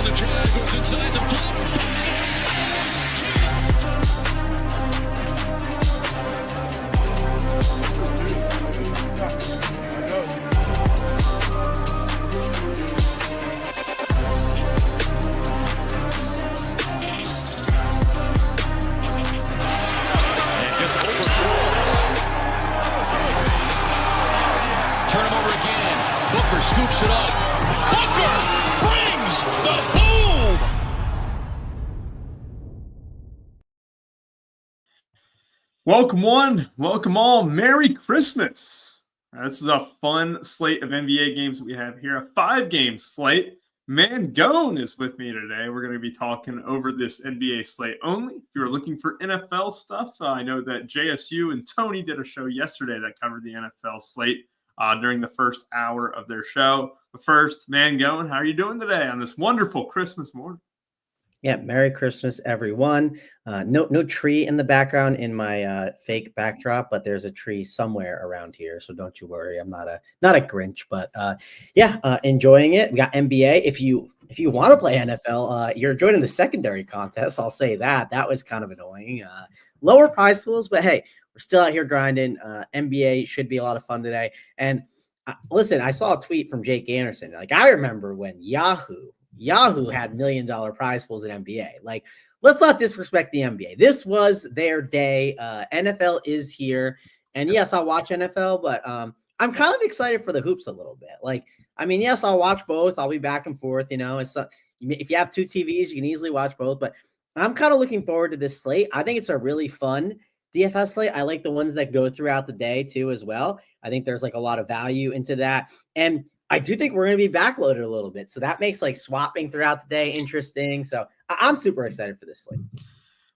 on the drive, goes inside the floor. Scoops it up. Booker brings the boom. Welcome one, welcome all. Merry Christmas. This is a fun slate of NBA games that we have here. A 5-game slate. Mangone is with me today. We're going to be talking over this NBA slate only. If you're looking for NFL stuff, I know that JSU and Tony did a show yesterday that covered the NFL slate during the first hour of their show. But first, Mangone, how are you doing today on this wonderful Christmas morning? Yeah, Merry Christmas, everyone. No tree in the background in my fake backdrop, but there's a tree somewhere around here, so don't you worry. I'm not a Grinch, but enjoying it. We got NBA. If you want to play NFL, you're joining the secondary contest. I'll say that. That was kind of annoying. Lower prize pools, but hey, we're still out here grinding. NBA should be a lot of fun today. And listen, I saw a tweet from Jake Anderson. Like, I remember when Yahoo had $1 million prize pools in NBA. Like, let's not disrespect the NBA. This was their day. NFL is here. And yes, I'll watch NFL, but I'm kind of excited for the hoops a little bit. Like, I mean, yes, I'll watch both. I'll be back and forth. You know, if you have 2 TVs, you can easily watch both. But I'm kind of looking forward to this slate. I think it's a really fun DFS slate. I like the ones that go throughout the day too as well. I think there's like a lot of value into that. And I do think we're going to be backloaded a little bit. So that makes like swapping throughout the day interesting. So I'm super excited for this slate.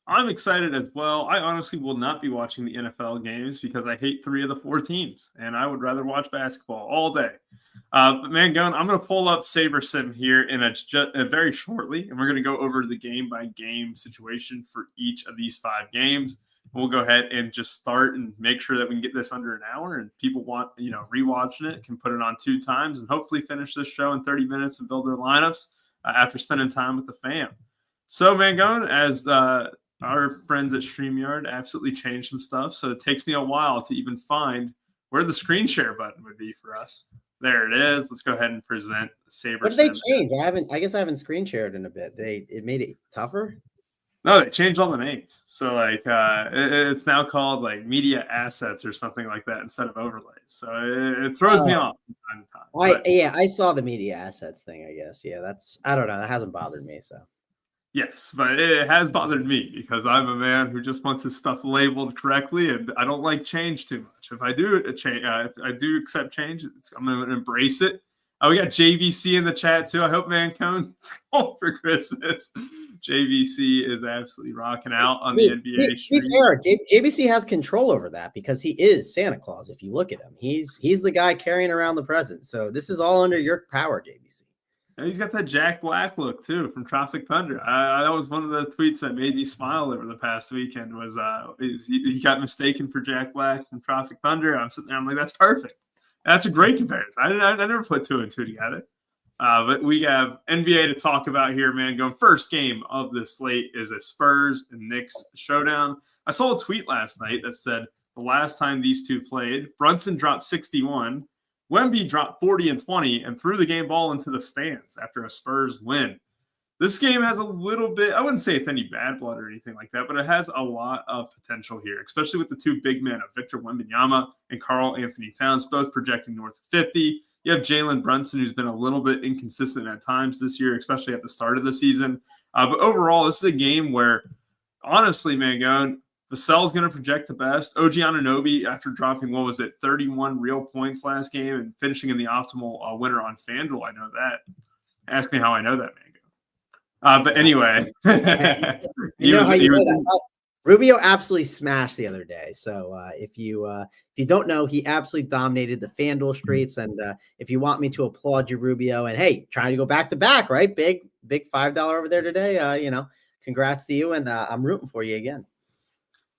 I'm excited as well. I honestly will not be watching the NFL games because I hate 3 of the 4 teams, and I would rather watch basketball all day. But Mangone, I'm going to pull up SaberSim here in very shortly, and we're going to go over the game-by-game situation for each of these 5 games. We'll go ahead and just start and make sure that we can get this under an hour, and people want, rewatching it can put it on 2 times and hopefully finish this show in 30 minutes and build their lineups after spending time with the fam. So Mangone, as our friends at StreamYard absolutely changed some stuff, so it takes me a while to even find where the screen share button would be for us. There it is. Let's go ahead and present SaberSim. What did they change? I guess I haven't screen shared in a bit. It made it tougher. No, they changed all the names. So like it's now called like media assets or something like that instead of overlays. So it throws me off from time to time. I saw the media assets thing, I guess. Yeah, I don't know. That hasn't bothered me. So yes, but it has bothered me because I'm a man who just wants his stuff labeled correctly, and I don't like change too much. If I do if I do accept change, I'm going to embrace it. Oh, we got JVC in the chat too. I hope Mancone's home for Christmas. JVC is absolutely rocking out on the NBA stream. To be fair, JVC has control over that because he is Santa Claus. If you look at him, he's the guy carrying around the presents. So this is all under your power, JVC. And he's got that Jack Black look too from Tropic Thunder. That was one of the tweets that made me smile over the past weekend. Was he got mistaken for Jack Black from Tropic Thunder? I'm sitting there, I'm like, that's perfect. That's a great comparison. I never put 2 and 2 together. But we have NBA to talk about here, man. Going first game of the slate is a Spurs and Knicks showdown. I saw a tweet last night that said the last time these two played, Brunson dropped 61, Wemby dropped 40 and 20, and threw the game ball into the stands after a Spurs win. This game has a little bit, I wouldn't say it's any bad blood or anything like that, but it has a lot of potential here, especially with the 2 big men of Victor Wembanyama and Karl Anthony Towns, both projecting north of 50. You have Jalen Brunson, who's been a little bit inconsistent at times this year, especially at the start of the season. But overall, this is a game where, honestly, Mangone, Vassell's going to project the best. OG Anunoby, after dropping, 31 real points last game and finishing in the optimal winner on FanDuel. I know that. Ask me how I know that, Mangone. But anyway, Rubio absolutely smashed the other day. So if you don't know, he absolutely dominated the FanDuel streets. And if you want me to applaud you, Rubio, and hey, trying to go back to back, right? Big $5 over there today. Congrats to you, and I'm rooting for you again.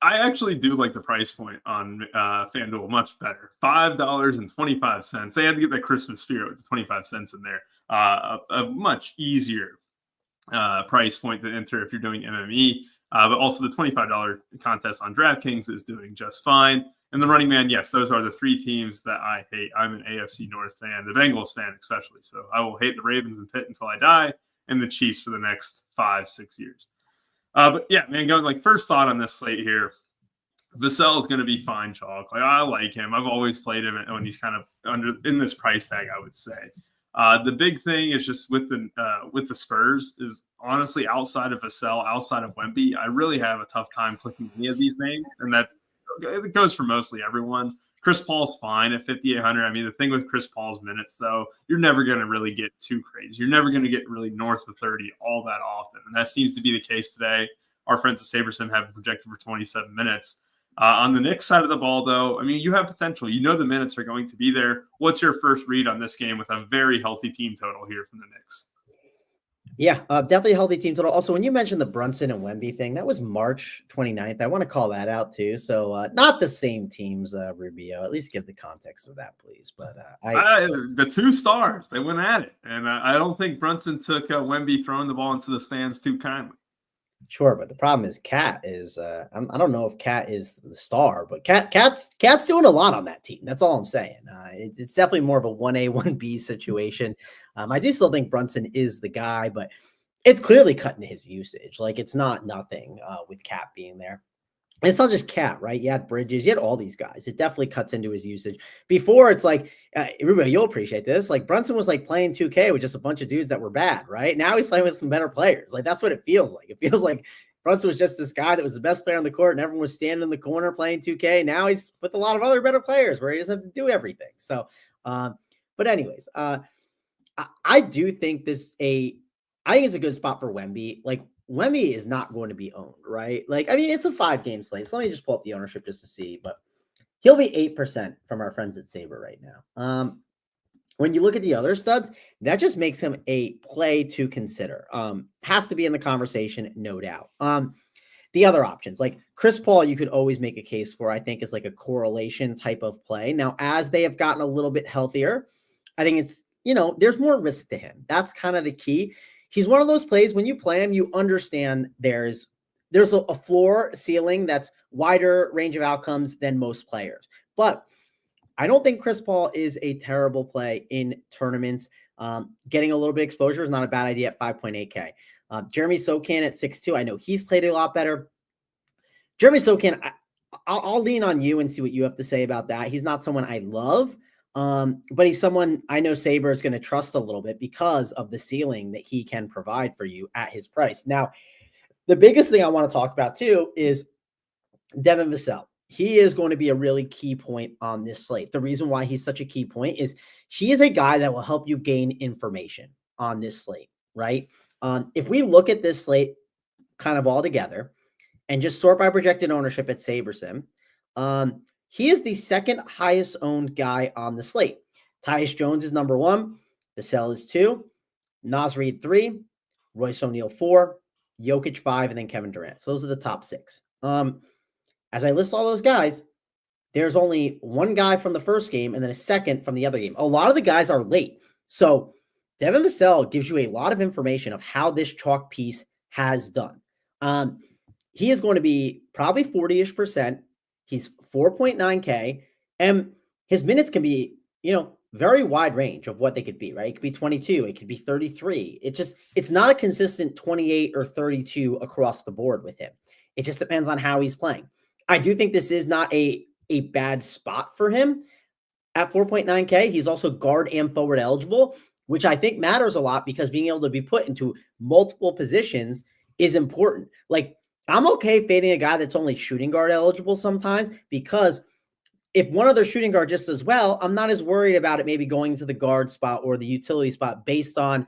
I actually do like the price point on FanDuel much better. $5.25. They had to get that Christmas spirit with the 25 cents in there. A much easier price point to enter if you're doing MME. But also the $25 contest on DraftKings is doing just fine. And the running man, yes, those are the three teams that I hate. I'm an AFC North fan, the Bengals fan especially. So I will hate the Ravens and Pitt until I die, and the Chiefs for the next 5-6 years. But yeah, man, going like first thought on this slate here, Vassell is going to be fine chalk. Like I like him. I've always played him when he's kind of in this price tag, I would say. The big thing is just with the Spurs is honestly outside of Vassell, outside of Wemby, I really have a tough time clicking any of these names, and it goes for mostly everyone. Chris Paul's fine at 5,800. I mean, the thing with Chris Paul's minutes, though, you're never going to really get too crazy. You're never going to get really north of 30 all that often, and that seems to be the case today. Our friends at SaberSim have projected for 27 minutes. On the Knicks side of the ball, though, I mean, you have potential. You know the minutes are going to be there. What's your first read on this game with a very healthy team total here from the Knicks? Yeah, definitely a healthy team total. Also, when you mentioned the Brunson and Wemby thing, that was March 29th. I want to call that out too. So not the same teams, Rubio. At least give the context of that, please. But the two stars, they went at it. And I don't think Brunson took Wemby throwing the ball into the stands too kindly. Sure, but the problem is Cat is I don't know if Cat is the star, but Cat's doing a lot on that team. That's all I'm saying. It's definitely more of a 1A, 1B situation. I do still think Brunson is the guy, but it's clearly cutting his usage. Like it's not nothing with Cat being there. And it's not just Cat, right? You had Bridges, you had all these guys. It definitely cuts into his usage. Before, it's like, everybody, you'll appreciate this. Like Brunson was like playing 2K with just a bunch of dudes that were bad, right? Now he's playing with some better players. Like that's what it feels like. It feels like Brunson was just this guy that was the best player on the court and everyone was standing in the corner playing 2K. Now he's with a lot of other better players where he doesn't have to do everything. So, but anyways, I do think I think it's a good spot for Wemby. Like Wemby is not going to be owned, right? Like, I mean, it's a 5-game slate. So let me just pull up the ownership just to see, but he'll be 8% from our friends at Saber right now. When you look at the other studs, that just makes him a play to consider. Has to be in the conversation, no doubt. The other options, like Chris Paul, you could always make a case for, I think is like a correlation type of play. Now, as they have gotten a little bit healthier, I think it's, there's more risk to him. That's kind of the key. He's one of those plays when you play him, you understand there's a floor ceiling that's wider range of outcomes than most players. But I don't think Chris Paul is a terrible play in tournaments. Getting a little bit of exposure is not a bad idea at 5.8K. Jeremy Sochan at 6.2. I know he's played a lot better. Jeremy Sochan, I'll lean on you and see what you have to say about that. He's not someone I love. But he's someone I know Saber is going to trust a little bit because of the ceiling that he can provide for you at his price. Now, the biggest thing I want to talk about too is Devin Vassell. He is going to be a really key point on this slate. The reason why he's such a key point is he is a guy that will help you gain information on this slate, right? If we look at this slate kind of all together and just sort by projected ownership at SaberSim, he is the second highest owned guy on the slate. Tyus Jones is number 1. Vassell is 2. Naz Reid 3. Royce O'Neal 4. Jokic 5. And then Kevin Durant. So those are the top 6. As I list all those guys, there's only one guy from the first game and then a second from the other game. A lot of the guys are late. So Devin Vassell gives you a lot of information of how this chalk piece has done. He is going to be probably 40-ish%. He's 4.9K, and his minutes can be, very wide range of what they could be, right? It could be 22. It could be 33. It's not a consistent 28 or 32 across the board with him. It just depends on how he's playing. I do think this is not a bad spot for him at 4.9K. He's also guard and forward eligible, which I think matters a lot because being able to be put into multiple positions is important. Like, I'm okay fading a guy that's only shooting guard eligible sometimes because if one other shooting guard just as well, I'm not as worried about it maybe going to the guard spot or the utility spot based on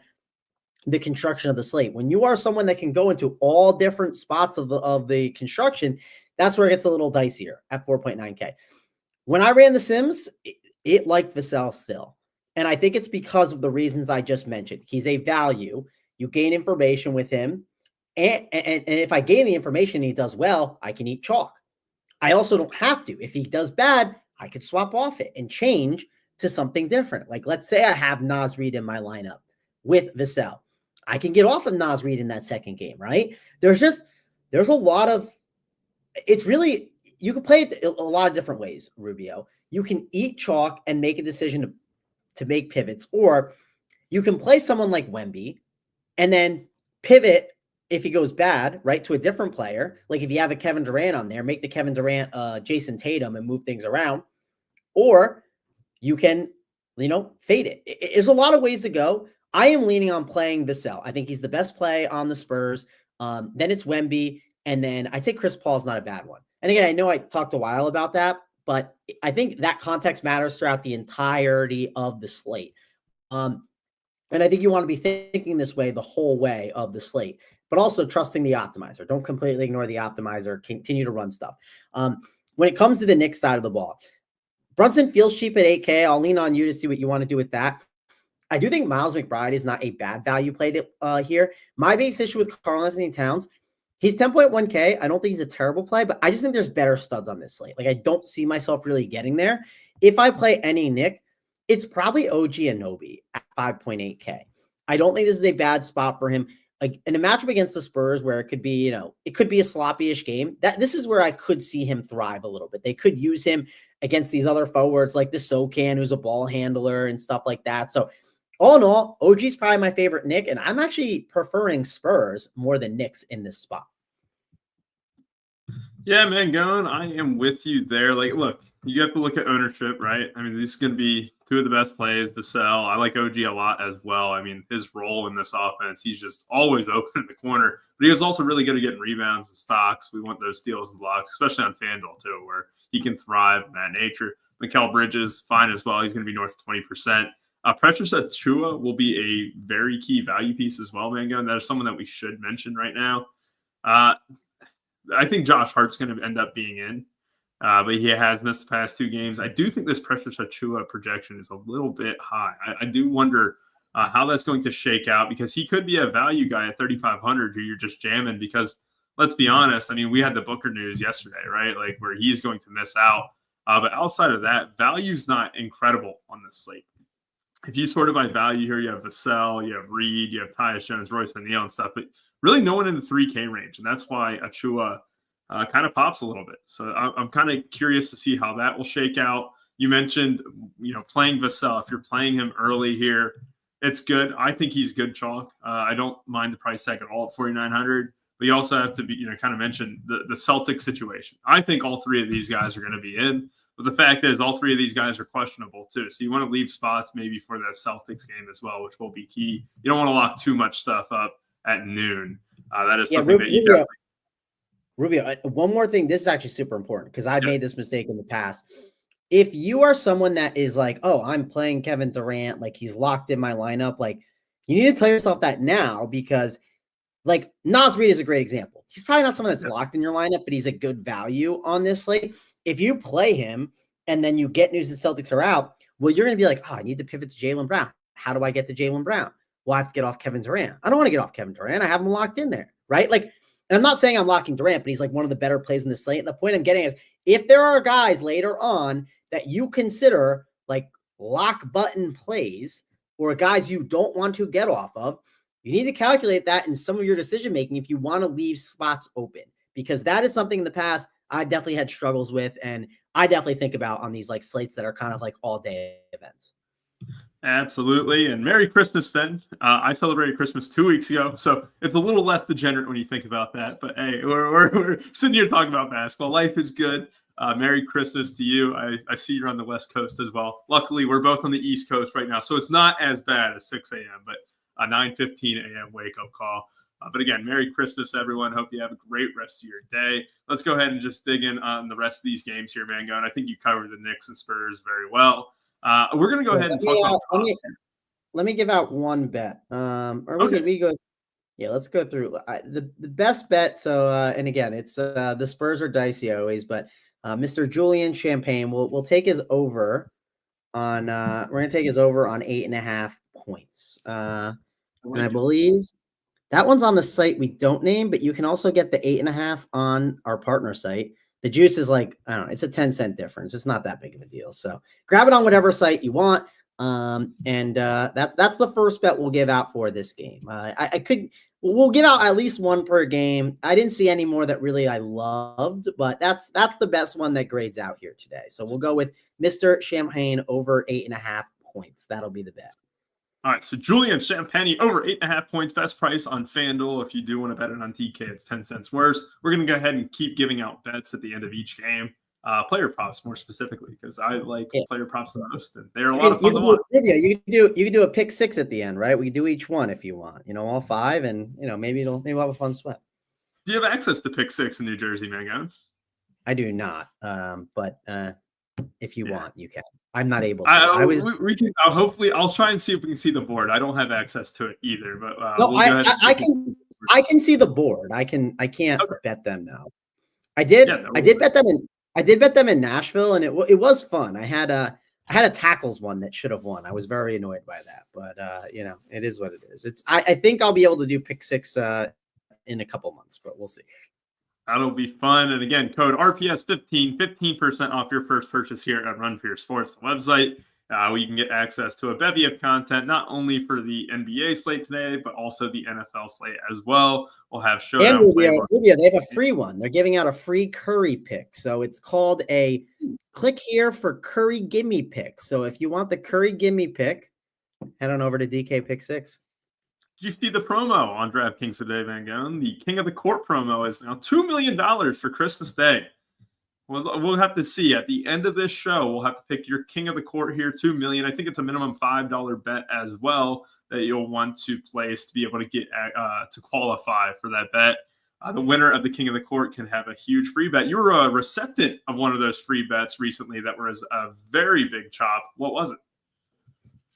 the construction of the slate. When you are someone that can go into all different spots of the construction, that's where it gets a little dicier at 4.9K. When I ran the Sims, it liked Vassell still. And I think it's because of the reasons I just mentioned. He's a value. You gain information with him. And if I gain the information and he does well, I can eat chalk. I also don't have to. If he does bad, I could swap off it and change to something different. Like let's say I have Naz Reid in my lineup with Vassell. I can get off of Nas Reed in that second game, right? There's a lot of, it's really, you can play it a lot of different ways, Rubio. You can eat chalk and make a decision to make pivots, or you can play someone like Wemby and then pivot if he goes bad, right, to a different player. Like if you have a Kevin Durant on there, make the Kevin Durant Jason Tatum and move things around. Or you can, fade it. There's a lot of ways to go. I am leaning on playing Vassell. I think he's the best play on the Spurs. Then it's Wemby. And then I'd say Chris Paul is not a bad one. And again, I know I talked a while about that, but I think that context matters throughout the entirety of the slate. And I think you want to be thinking this way the whole way of the slate, but also trusting the optimizer. Don't completely ignore the optimizer. Continue to run stuff. When it comes to the Knicks side of the ball, Brunson feels cheap at 8K. I'll lean on you to see what you want to do with that. I do think Miles McBride is not a bad value play here. My biggest issue with Karl-Anthony Towns, he's 10.1K. I don't think he's a terrible play, but I just think there's better studs on this slate. Like I don't see myself really getting there. If I play any Nick, it's probably OG Anunoby at 5.8K. I don't think this is a bad spot for him. Like in a matchup against the Spurs where it could be, it could be a sloppy-ish game. This is where I could see him thrive a little bit. They could use him against these other forwards like the Socan, who's a ball handler and stuff like that. So all in all, OG is probably my favorite Nick, and I'm actually preferring Spurs more than Knicks in this spot. Yeah, man, I am with you there. Like, look, you have to look at ownership, right? I mean, these are going to be two of the best plays. Vassell, I like OG a lot as well. I mean, his role in this offense, he's just always open in the corner. But he is also really good at getting rebounds and stocks. We want those steals and blocks, especially on FanDuel too, where he can thrive in that nature. Mikal Bridges, fine as well. He's going to be north of 20%. Precious Achiuwa will be a very key value piece as well, man. That is someone that we should mention right now. I think Josh Hart's going to end up being in, but he has missed the past two games. I do think this Precious Achiuwa projection is a little bit high. I do wonder how that's going to shake out, because he could be a value guy at 3,500 who you're just jamming, because let's be honest. I mean, we had the Booker news yesterday, right? Like where he's going to miss out. But outside of that, value's not incredible on this slate. If you sort of by value here, you have Vassell, you have Reed, you have Tyus Jones, Royce O'Neal and stuff, but really no one in the 3K range. And that's why Achiuwa kind of pops a little bit. So I'm kind of curious to see how that will shake out. You mentioned, playing Vassell. If you're playing him early here, it's good. I think he's good chalk. I don't mind the price tag at all at 4,900. But you also have to be, kind of mention the Celtics situation. I think all three of these guys are going to be in. But the fact is, all three of these guys are questionable too. So you want to leave spots maybe for that Celtics game as well, which will be key. You don't want to lock too much stuff up at noon. That is something that you definitely. Rubio, one more thing. This is actually super important because I've made this mistake in the past. If you are someone that is like, oh, I'm playing Kevin Durant, like he's locked in my lineup, like you need to tell yourself that now, because like Nas Reed is a great example. He's probably not someone that's locked in your lineup, but he's a good value on this slate. If you play him and then you get news the Celtics are out, well, you're going to be like, oh, I need to pivot to Jaylen Brown. How do I get to Jaylen Brown? Well, I have to get off Kevin Durant. I don't want to get off Kevin Durant. I have him locked in there, right? Like, and I'm not saying I'm locking Durant, but he's like one of the better plays in the slate. And the point I'm getting is if there are guys later on that you consider like lock button plays or guys you don't want to get off of, you need to calculate that in some of your decision-making if you want to leave spots open, because that is something in the past I definitely had struggles with, and I definitely think about on these like slates that are kind of like all-day events. Absolutely. And Merry Christmas, then. I celebrated Christmas 2 weeks ago, so it's a little less degenerate when you think about that. But hey, we're sitting here talking about basketball. Life is good. Merry Christmas to you. I see you're on the West Coast as well. Luckily, we're both on the East Coast right now, so it's not as bad as 6 a.m., but a 9:15 a.m. wake-up call. But again, Merry Christmas, everyone. Hope you have a great rest of your day. Let's go ahead and just dig in on the rest of these games here, Mango. And I think you covered the Knicks and Spurs very well. We're going to go ahead and talk about let me give out one bet. Let's go through the best bet. So, and again, it's the Spurs are dicey always, but Mr. Julian Champagne, we'll take his over on, we're going to take his over on 8.5 points. And I believe that one's on the site we don't name, but you can also get the 8.5 on our partner site. The juice is like, I don't know, it's a 10-cent difference. It's not that big of a deal. So grab it on whatever site you want. That's the first bet we'll give out for this game. We'll give out at least one per game. I didn't see any more that really I loved, but that's the best one that grades out here today. So we'll go with Mr. Champagne over 8.5 points. That'll be the bet. All right, so Julian Champagne over 8.5 points, best price on FanDuel. If you do want to bet it on TK, it's 10 cents worse. We're going to go ahead and keep giving out bets at the end of each game. Player props more specifically, because I like player props the most, and they're a lot of fun to watch. Yeah, you can do a pick six at the end, right? We can do each one if you want, all five, and maybe we'll have a fun sweat. Do you have access to pick six in New Jersey, Mango? I do not, but if you want, you can. I'm not able to. We can. Hopefully, I'll try and see if we can see the board. I don't have access to it either, but no, I can. I can see the board. I can't bet them now. I did bet them in. I did bet them in Nashville, and it was fun. I had a tackles one that should have won. I was very annoyed by that, but it is what it is. I think I'll be able to do pick six in a couple months, but we'll see. That'll be fun. And again, code RPS15, 15% off your first purchase here at Run for Your Sports, the website. Where you can get access to a bevy of content, not only for the NBA slate today, but also the NFL slate as well. We'll have showdown. And they have a free one. They're giving out a free Curry pick. So it's called a click here for Curry Gimme pick. So if you want the Curry Gimme pick, head on over to DK Pick 6. Did you see the promo on DraftKings today, Van Gogh? The King of the Court promo is now $2 million for Christmas Day. We'll have to see. At the end of this show, we'll have to pick your King of the Court here, $2 million. I think it's a minimum $5 bet as well that you'll want to place to be able to get to qualify for that bet. The winner of the King of the Court can have a huge free bet. You were a recipient of one of those free bets recently that was a very big chop. What was it?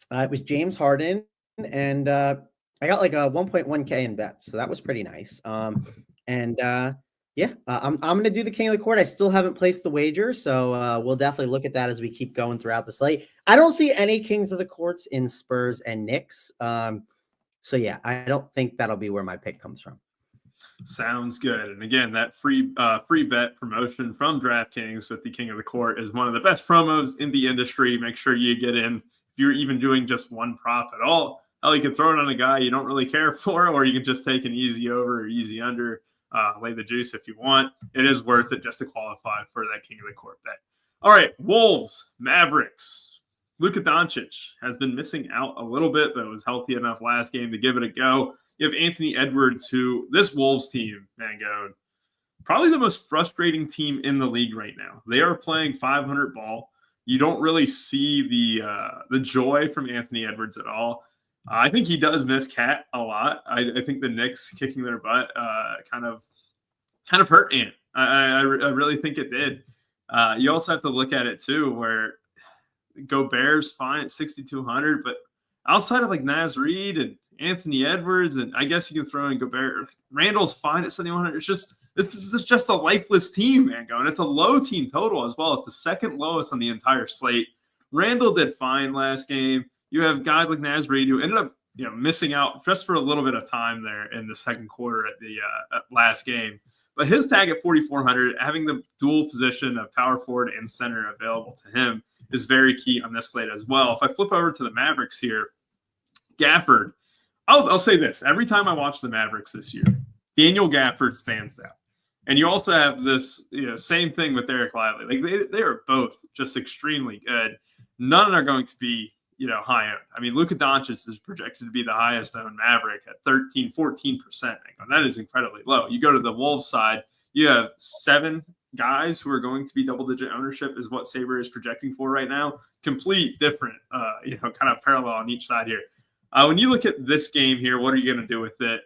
It was James Harden, and I got like a 1.1K in bets, so that was pretty nice. I'm going to do the King of the Court. I still haven't placed the wager, so we'll definitely look at that as we keep going throughout the slate. I don't see any Kings of the Courts in Spurs and Knicks. I don't think that'll be where my pick comes from. Sounds good. And again, that free bet promotion from DraftKings with the King of the Court is one of the best promos in the industry. Make sure you get in. If you're even doing just one prop at all, you can throw it on a guy you don't really care for, or you can just take an easy over or easy under. Lay the juice if you want. It is worth it just to qualify for that King of the Court bet. All right, Wolves, Mavericks. Luka Doncic has been missing out a little bit, but was healthy enough last game to give it a go. You have Anthony Edwards, who this Wolves team, Mango, probably the most frustrating team in the league right now. They are playing 500 ball. You don't really see the joy from Anthony Edwards at all. I think he does miss Cat a lot. I think the Knicks kicking their butt kind of hurt Ant. I really think it did. You also have to look at it too, where Gobert's fine at 6,200, but outside of like Naz Reid and Anthony Edwards, and I guess you can throw in Gobert, Randall's fine at 7,100. This is just a lifeless team, man. And it's a low team total as well. It's the second lowest on the entire slate. Randall did fine last game. You have guys like Naz Reid who ended up, missing out just for a little bit of time there in the second quarter at the last game. But his tag at 4,400, having the dual position of power forward and center available to him is very key on this slate as well. If I flip over to the Mavericks here, Gafford, I'll say this. Every time I watch the Mavericks this year, Daniel Gafford stands out. And you also have this same thing with Eric Lively. Like they are both just extremely good. None are going to be high owned. I mean, Luka Doncic is projected to be the highest owned Maverick at 14%. That is incredibly low. You go to the Wolves side, you have 7 guys who are going to be double-digit ownership is what Sabre is projecting for right now. Complete different, kind of parallel on each side here. When you look at this game here, what are you going to do with it?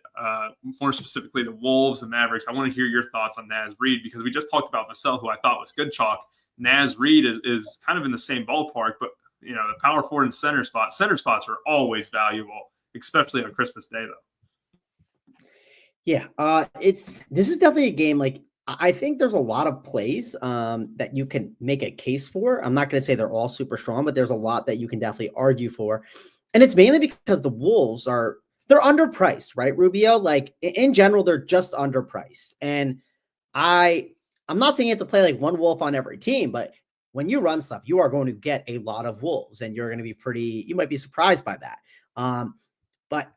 More specifically, the Wolves and Mavericks. I want to hear your thoughts on Naz Reid, because we just talked about Vassell, who I thought was good chalk. Naz Reid is kind of in the same ballpark, but the power forward and center spots are always valuable, especially on Christmas Day, though. Yeah, this is definitely a game. Like, I think there's a lot of plays that you can make a case for. I'm not going to say they're all super strong, but there's a lot that you can definitely argue for. And it's mainly because the Wolves they're underpriced, right, Rubio? Like, in general, they're just underpriced. And I'm not saying you have to play like one Wolf on every team, but when you run stuff, you are going to get a lot of wolves, and you're going to be you might be surprised by that. But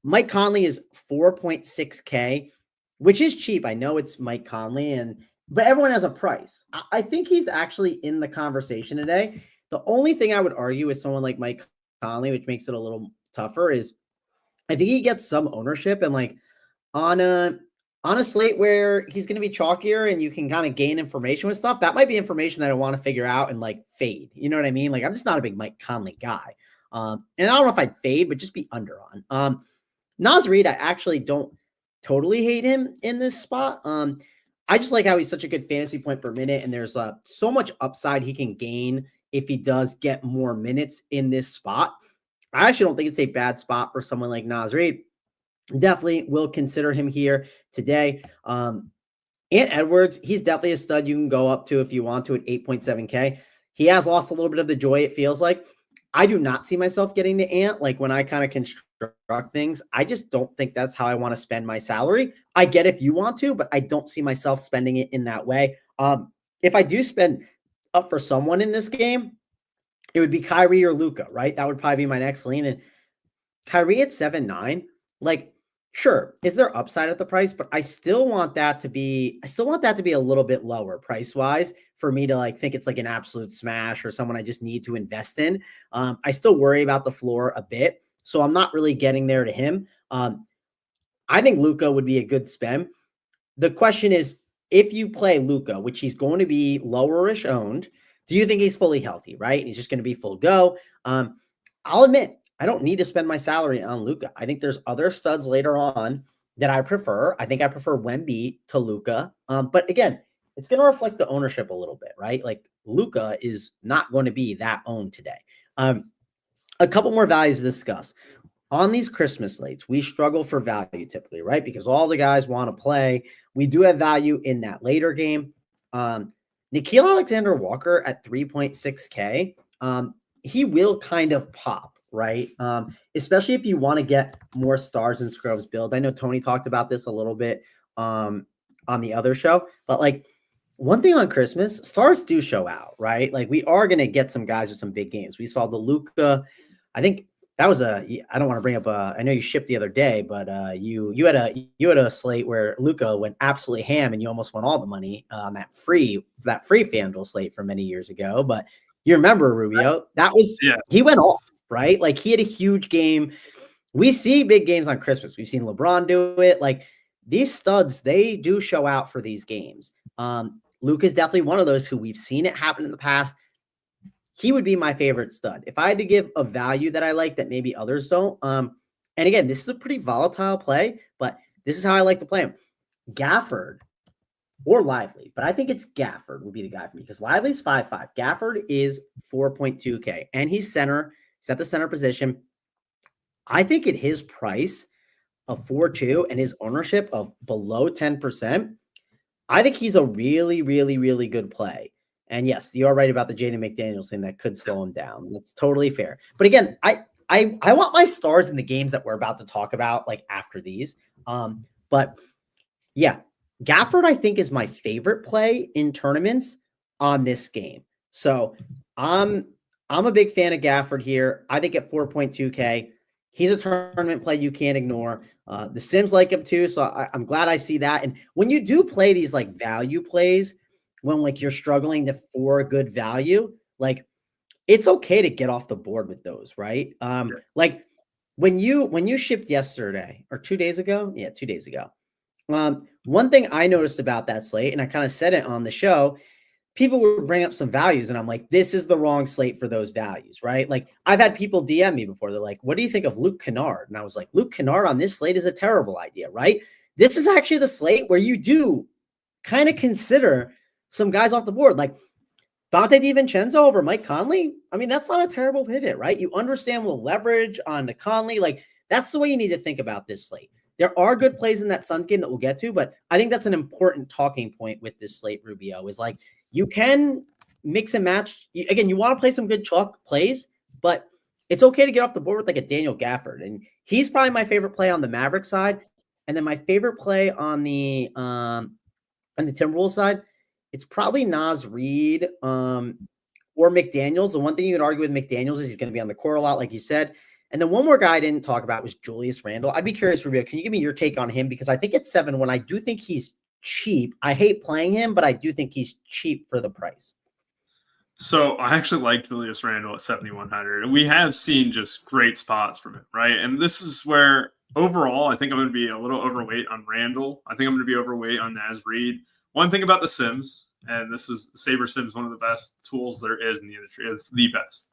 Mike Conley is 4.6K, which is cheap. I know it's Mike Conley, but everyone has a price. I think he's actually in the conversation today. The only thing I would argue with someone like Mike Conley, which makes it a little tougher, is I think he gets some ownership, and like on a slate where he's going to be chalkier and you can kind of gain information with stuff, that might be information that I want to figure out and like fade. You know what I mean? Like, I'm just not a big Mike Conley guy. And I don't know if I'd fade, but just be under on. Naz Reid, I actually don't totally hate him in this spot. I just like how he's such a good fantasy point per minute, and there's so much upside he can gain if he does get more minutes in this spot. I actually don't think it's a bad spot for someone like Naz Reid. Definitely will consider him here today. Ant Edwards, he's definitely a stud you can go up to if you want to at 8.7K. He has lost a little bit of the joy, it feels like. I do not see myself getting to Ant. Like, when I kind of construct things, I just don't think that's how I want to spend my salary. I get if you want to, but I don't see myself spending it in that way. If I do spend up for someone in this game, it would be Kyrie or Luka, right? That would probably be my next lean. And Kyrie at 7.9, like, sure, is there upside at the price? But I still want that to be a little bit lower price wise for me to like think it's like an absolute smash or someone I just need to invest in. I still worry about the floor a bit, so I'm not really getting there to him. I think Luka would be a good spend. The question is, if you play Luka, which he's going to be lowerish owned, do you think he's fully healthy, right? He's just going to be full go. I'll admit, I don't need to spend my salary on Luka. I think there's other studs later on that I prefer. I think I prefer Wemby to Luka. But again, it's going to reflect the ownership a little bit, right? Like, Luka is not going to be that owned today. A couple more values to discuss. On these Christmas slates, we struggle for value typically, right? Because all the guys want to play. We do have value in that later game. Nickeil Alexander-Walker at 3.6K, he will kind of pop, right? Especially if you want to get more stars and scrubs build. I know Tony talked about this a little bit on the other show, but like, one thing on Christmas, stars do show out, right? Like, we are going to get some guys with some big games. We saw the Luka, I think that was I don't want to bring up I know you shipped the other day, but you had a slate where Luka went absolutely ham and you almost won all the money on that free FanDuel slate from many years ago. But you remember, Rubio, that was, he went off, right? Like, he had a huge game. We see big games on Christmas. We've seen LeBron do it. Like, these studs, they do show out for these games. Luke is definitely one of those who we've seen it happen in the past. He would be my favorite stud. If I had to give a value that I like that maybe others don't, and again, this is a pretty volatile play, but this is how I like to play him. Gafford or Lively, but I think it's Gafford would be the guy for me because Lively's 5.5. Gafford is 4.2K, and he's center. He's at the center position. I think at his price of 4.2 and his ownership of below 10%, I think he's a really, really, really good play. And yes, you are right about the Jaden McDaniels thing that could slow him down. That's totally fair. But again, I want my stars in the games that we're about to talk about, like after these. But yeah, Gafford, I think, is my favorite play in tournaments on this game. So I'm a big fan of Gafford here. I think at 4.2K, he's a tournament play you can't ignore. The Sims like him too, so I'm glad I see that. And when you do play these like value plays, when like you're struggling for good value, like it's okay to get off the board with those, right? Like when you shipped yesterday or 2 days ago, 2 days ago. One thing I noticed about that slate, and I kind of said it on the show, people would bring up some values and I'm like, this is the wrong slate for those values, right? Like, I've had people DM me before. They're like, what do you think of Luke Kennard? And I was like, Luke Kennard on this slate is a terrible idea, right? This is actually the slate where you do kind of consider some guys off the board, like Dante DiVincenzo over Mike Conley. I mean, that's not a terrible pivot, right? You understand the leverage on the Conley. Like, that's the way you need to think about this slate. There are good plays in that Suns game that we'll get to, but I think that's an important talking point with this slate, Rubio, is like, you can mix and match. Again, you want to play some good chalk plays, but it's okay to get off the board with like a Daniel Gafford. And he's probably my favorite play on the Maverick side. And then my favorite play on the Timberwolves side, it's probably Naz Reid. or McDaniels. The one thing you can argue with McDaniels is he's going to be on the court a lot, like you said. And then one more guy I didn't talk about was Julius Randle. I'd be curious, Rubio, can you give me your take on him? Because I think at 7-1, I do think he's cheap. I hate playing him, but I do think he's cheap for the price. So I actually like Julius Randle at 7,100. And we have seen just great spots from him, right? And this is where overall, I think I'm going to be a little overweight on Randle. I think I'm going to be overweight on Naz Reid. One thing about the Sims, and this is Saber Sims, one of the best tools there is in the industry, is the best.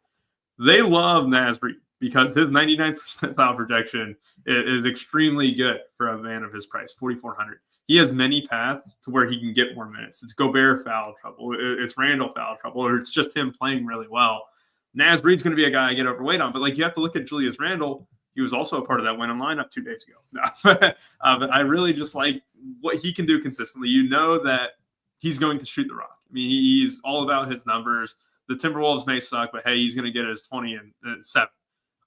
They love Naz Reid because his 99th percentile projection is extremely good for a man of his price, 4,400. He has many paths to where he can get more minutes. It's Gobert foul trouble, it's Randle foul trouble, or it's just him playing really well. Naz Reid's going to be a guy I get overweight on, but like you have to look at Julius Randle. He was also a part of that winning lineup 2 days ago. But I really just like what he can do consistently. You know that he's going to shoot the rock. I mean, he's all about his numbers. The Timberwolves may suck, but hey, he's going to get his 20 and 7.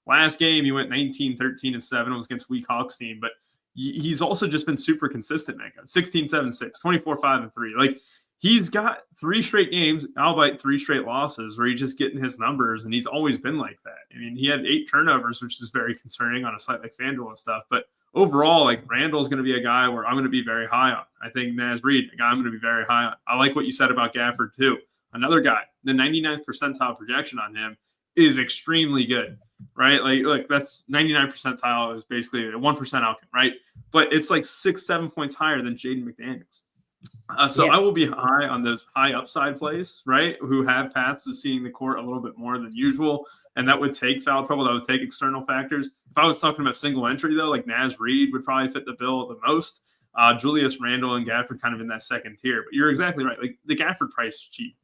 Last game, he went 19, 13, and 7. It was against weak Hawks team, but he's also just been super consistent, man. 16, 7, 6, 24, 5, and 3. Like, he's got 3 straight games, albeit 3 straight losses, where he's just getting his numbers, and he's always been like that. I mean, he had 8 turnovers, which is very concerning on a site like FanDuel and stuff. But overall, like, Randle's going to be a guy where I'm going to be very high on. I think Naz Reid, a guy I'm going to be very high on. I like what you said about Gafford, too. Another guy, the 99th percentile projection on him is extremely good, right? Like, look, that's 99 percentile is basically a 1% outcome, right? But it's like 6-7 points higher than Jaden McDaniels. So I will be high on those high upside plays, right? Who have paths to seeing the court a little bit more than usual. And that would take foul trouble. That would take external factors. If I was talking about single entry, though, like Naz Reid would probably fit the bill the most. Julius Randle and Gafford kind of in that second tier. But you're exactly right. Like, the Gafford price is cheap.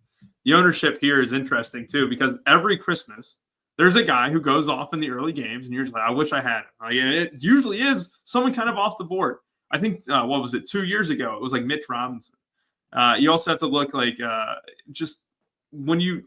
The ownership here is interesting, too, because every Christmas, there's a guy who goes off in the early games, and you're just like, I wish I had him. Like, it usually is someone kind of off the board. I think, 2 years ago? It was like Mitch Robinson. You also have to look like just when you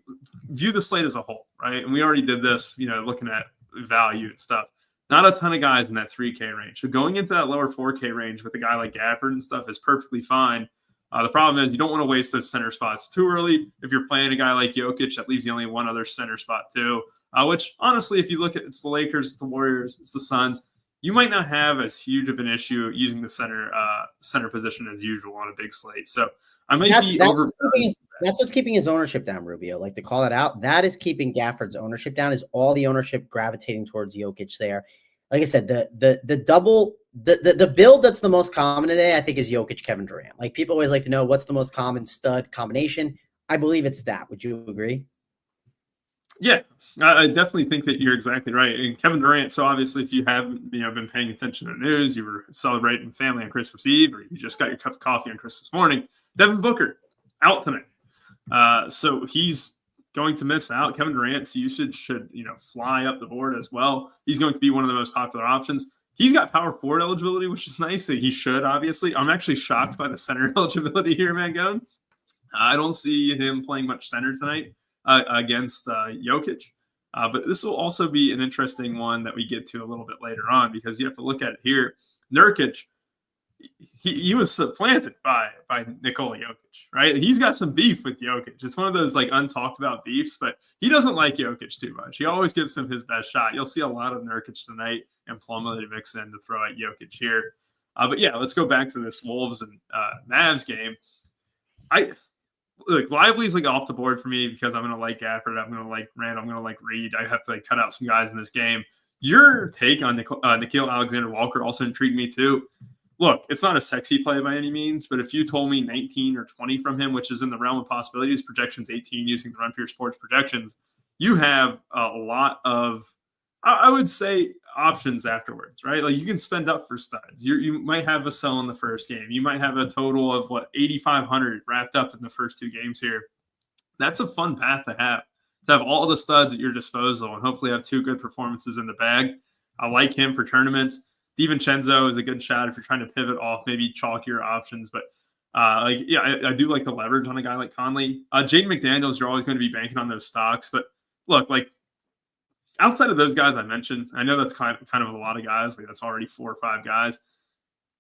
view the slate as a whole, right? And we already did this, looking at value and stuff. Not a ton of guys in that 3K range. So going into that lower 4K range with a guy like Gafford and stuff is perfectly fine. The problem is you don't want to waste those center spots too early. If you're playing a guy like Jokic, that leaves you only one other center spot too. Which, honestly, if you look at it's the Lakers, it's the Warriors, it's the Suns, you might not have as huge of an issue using the center position as usual on a big slate. So I might that's what's keeping his ownership down, Rubio. Like, to call it out, that is keeping Gafford's ownership down. Is all the ownership gravitating towards Jokic there? Like I said, the build that's the most common today, I think, is Jokic, Kevin Durant. Like, people always like to know what's the most common stud combination. I believe it's that. Would you agree? Yeah, I definitely think that you're exactly right. And Kevin Durant, so obviously if you haven't been paying attention to the news, you were celebrating family on Christmas Eve, or you just got your cup of coffee on Christmas morning, Devin Booker out tonight. So he's going to miss out. Kevin Durant's usage should, fly up the board as well. He's going to be one of the most popular options. He's got power forward eligibility, which is nice. He should, obviously. I'm actually shocked by the center eligibility here, man. I don't see him playing much center tonight against Jokic. But this will also be an interesting one that we get to a little bit later on, because you have to look at it here. Nurkic, he was supplanted by Nikola Jokic, right? He's got some beef with Jokic. It's one of those like untalked about beefs, but he doesn't like Jokic too much. He always gives him his best shot. You'll see a lot of Nurkic tonight, and Plumlee mix in to throw at Jokic here. But yeah, let's go back to this Wolves and Mavs game. Lively's like off the board for me because I'm going to like Gafford. I'm going to like Rand. I'm going to like Reed. I have to cut out some guys in this game. Your take on Nickeil Alexander-Walker also intrigued me too. Look, it's not a sexy play by any means, but if you told me 19 or 20 from him, which is in the realm of possibilities, projections 18 using the Run for Your Sports projections, you have a lot of, I would say, options afterwards, right? Like, you can spend up for studs. You might have a sell in the first game. You might have a total of 8,500 wrapped up in the first 2 games here. That's a fun path to have all the studs at your disposal and hopefully have 2 good performances in the bag. I like him for tournaments. DiVincenzo is a good shot if you're trying to pivot off maybe chalkier options, but I do like the leverage on a guy like Conley. Jaden McDaniels, you're always going to be banking on those stocks, but look, like, outside of those guys I mentioned, I know that's kind of a lot of guys. Like, that's already 4 or 5 guys.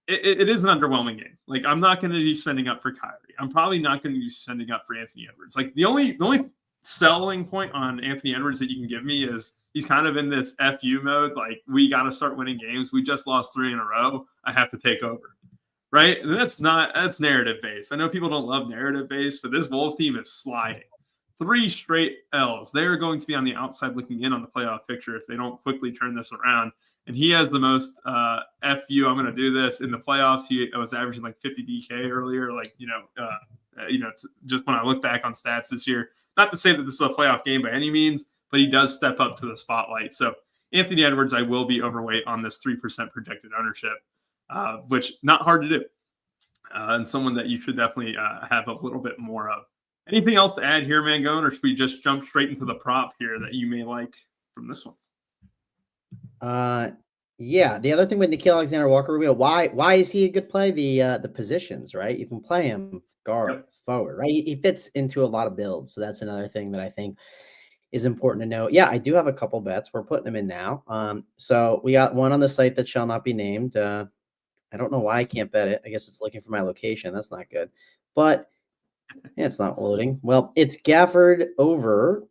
It is an underwhelming game. Like, I'm not going to be spending up for Kyrie. I'm probably not going to be spending up for Anthony Edwards. Like, the only selling point on Anthony Edwards that you can give me is he's kind of in this FU mode. Like, we got to start winning games. We just lost 3 in a row. I have to take over. Right? And that's narrative based. I know people don't love narrative based, but this Wolves team is sliding. 3 straight L's. They're going to be on the outside looking in on the playoff picture if they don't quickly turn this around. And he has the most FU, I'm going to do this in the playoffs. He was averaging like 50 DK earlier. Like, just when I look back on stats this year, not to say that this is a playoff game by any means, but he does step up to the spotlight. So Anthony Edwards, I will be overweight on this 3% projected ownership, which not hard to do. And someone that you should definitely have a little bit more of. Anything else to add here, Mangone, or should we just jump straight into the prop here that you may like from this one? Yeah. The other thing with Nickeil Alexander-Walker, why is he a good play? The positions, right? You can play him guard, forward, right? He fits into a lot of builds. So that's another thing that I think is important to know. Yeah, I do have a couple bets. We're putting them in now. So we got one on the site that shall not be named. I don't know why I can't bet it. I guess it's looking for my location. That's not good. But yeah, it's not loading. Well, it's Gafford over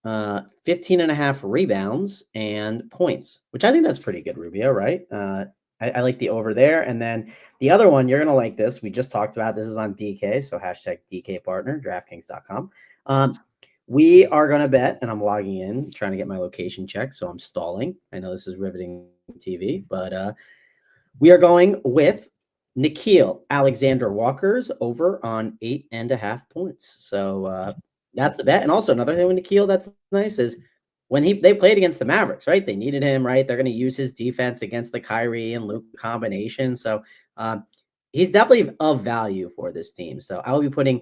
15.5 rebounds and points, which I think that's pretty good, Rubio, right? I like the over there. And then the other one, you're going to like this. We just talked about this is on DK. So hashtag DK partner, DraftKings.com. We are going to bet, and I'm logging in, trying to get my location checked. So I'm stalling. I know this is riveting TV, but we are going with Nickeil Alexander-Walker's over on 8.5 points. So that's the bet. And also another thing with Nickeil that's nice is when they played against the Mavericks, right? They needed him, right? They're going to use his defense against the Kyrie and Luke combination. So he's definitely of value for this team. So I will be putting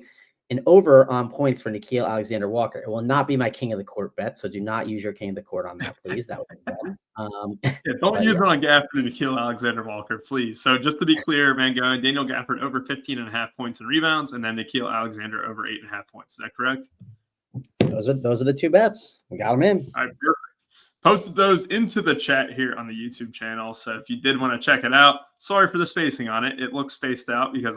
an over on points for Nickeil Alexander-Walker. It will not be my king of the court bet, so do not use your king of the court on that, please. That would be dumb. Don't use it on Gafford and Nickeil Alexander-Walker, please. So just to be clear, Mangone, Daniel Gafford over 15.5 points and rebounds, and then Nickeil Alexander over 8.5 points. Is that correct? Those are the 2 bets. We got them in. All right, perfect. Posted those into the chat here on the YouTube channel. So if you did want to check it out, sorry for the spacing on it. It looks spaced out because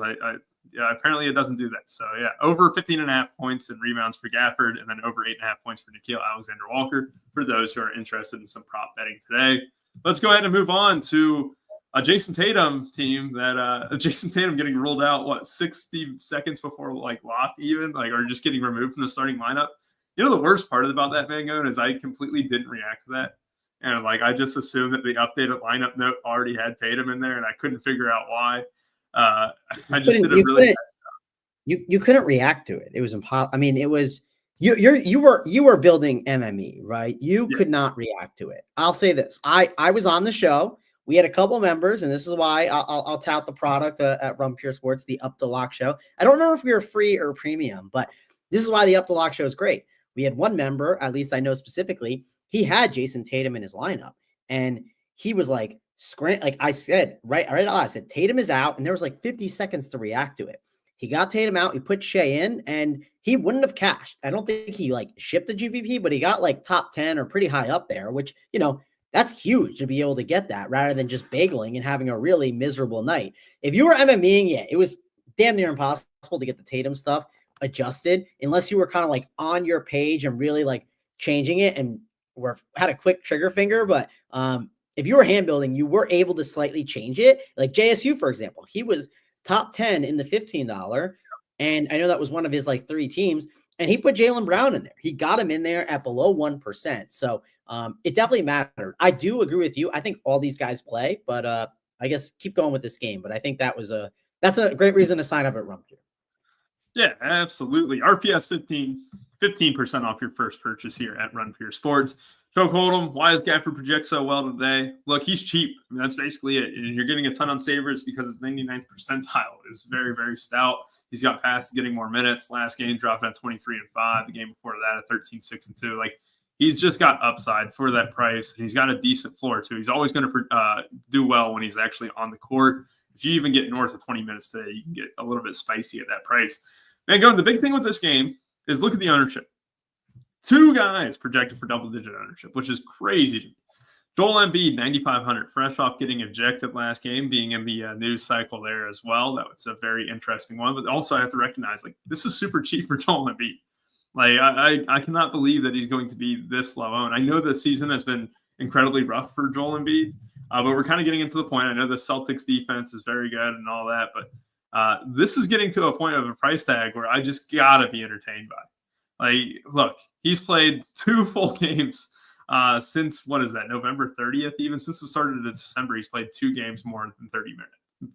apparently it doesn't do that. So yeah, over 15.5 points and rebounds for Gafford, and then over 8.5 points for Nickeil Alexander-Walker for those who are interested in some prop betting today. Let's go ahead and move on to a Jason Tatum team that Jason Tatum getting ruled out 60 seconds before lock even, or just getting removed from the starting lineup. You know, the worst part about that, Mangone, is I completely didn't react to that. And I just assumed that the updated lineup note already had Tatum in there, and I couldn't figure out why. I just did a really you couldn't react to it. It was impossible. I mean, it was you were building MME, right? You could not react to it. I'll say this. I was on the show. We had a couple members, and this is why I'll tout the product at Run Pure Sports, the Up to Lock show. I don't know if we were free or premium, but this is why the Up to Lock show is great. We had one member, at least I know specifically, he had Jason Tatum in his lineup, and he was like, I said, I said, Tatum is out, and there was 50 seconds to react to it. He got Tatum out, he put Shea in, and he wouldn't have cashed. I don't think he shipped the GPP, but he got top 10 or pretty high up there, which, that's huge to be able to get that rather than just bageling and having a really miserable night. If you were MMEing, it was damn near impossible to get the Tatum stuff adjusted unless you were kind of on your page and really changing it and had a quick trigger finger. But if you were hand building, you were able to slightly change it. Like JSU, for example, he was top 10 in the $15. And I know that was one of his 3 teams, and he put Jaylen Brown in there. He got him in there at below 1%. So it definitely mattered. I do agree with you. I think all these guys play, but I guess keep going with this game. But I think that's a great reason to sign up at Rump. Yeah, absolutely. RPS 15% off your first purchase here at Run Pure Sports. Choke Hold'em, why does Gafford project so well today? Look, he's cheap. I mean, that's basically it. And you're getting a ton on savers because his 99th percentile is very, very stout. He's got past getting more minutes. Last game dropped at 23-5. The game before that at 13-6-2. He's just got upside for that price. He's got a decent floor too. He's always going to do well when he's actually on the court. If you even get north of 20 minutes today, you can get a little bit spicy at that price. Mangone, the big thing with this game is look at the ownership. 2 guys projected for double-digit ownership, which is crazy. Joel Embiid, 9,500, fresh off getting ejected last game, being in the news cycle there as well. That was a very interesting one. But also I have to recognize, this is super cheap for Joel Embiid. Like I cannot believe that he's going to be this low owned. I know the season has been incredibly rough for Joel Embiid, but we're kind of getting into the point. I know the Celtics defense is very good and all that, but this is getting to a point of a price tag where I just gotta be entertained by. Like, look, he's played 2 full games since what is that, November 30th? Even since the start of December, he's played 2 games more than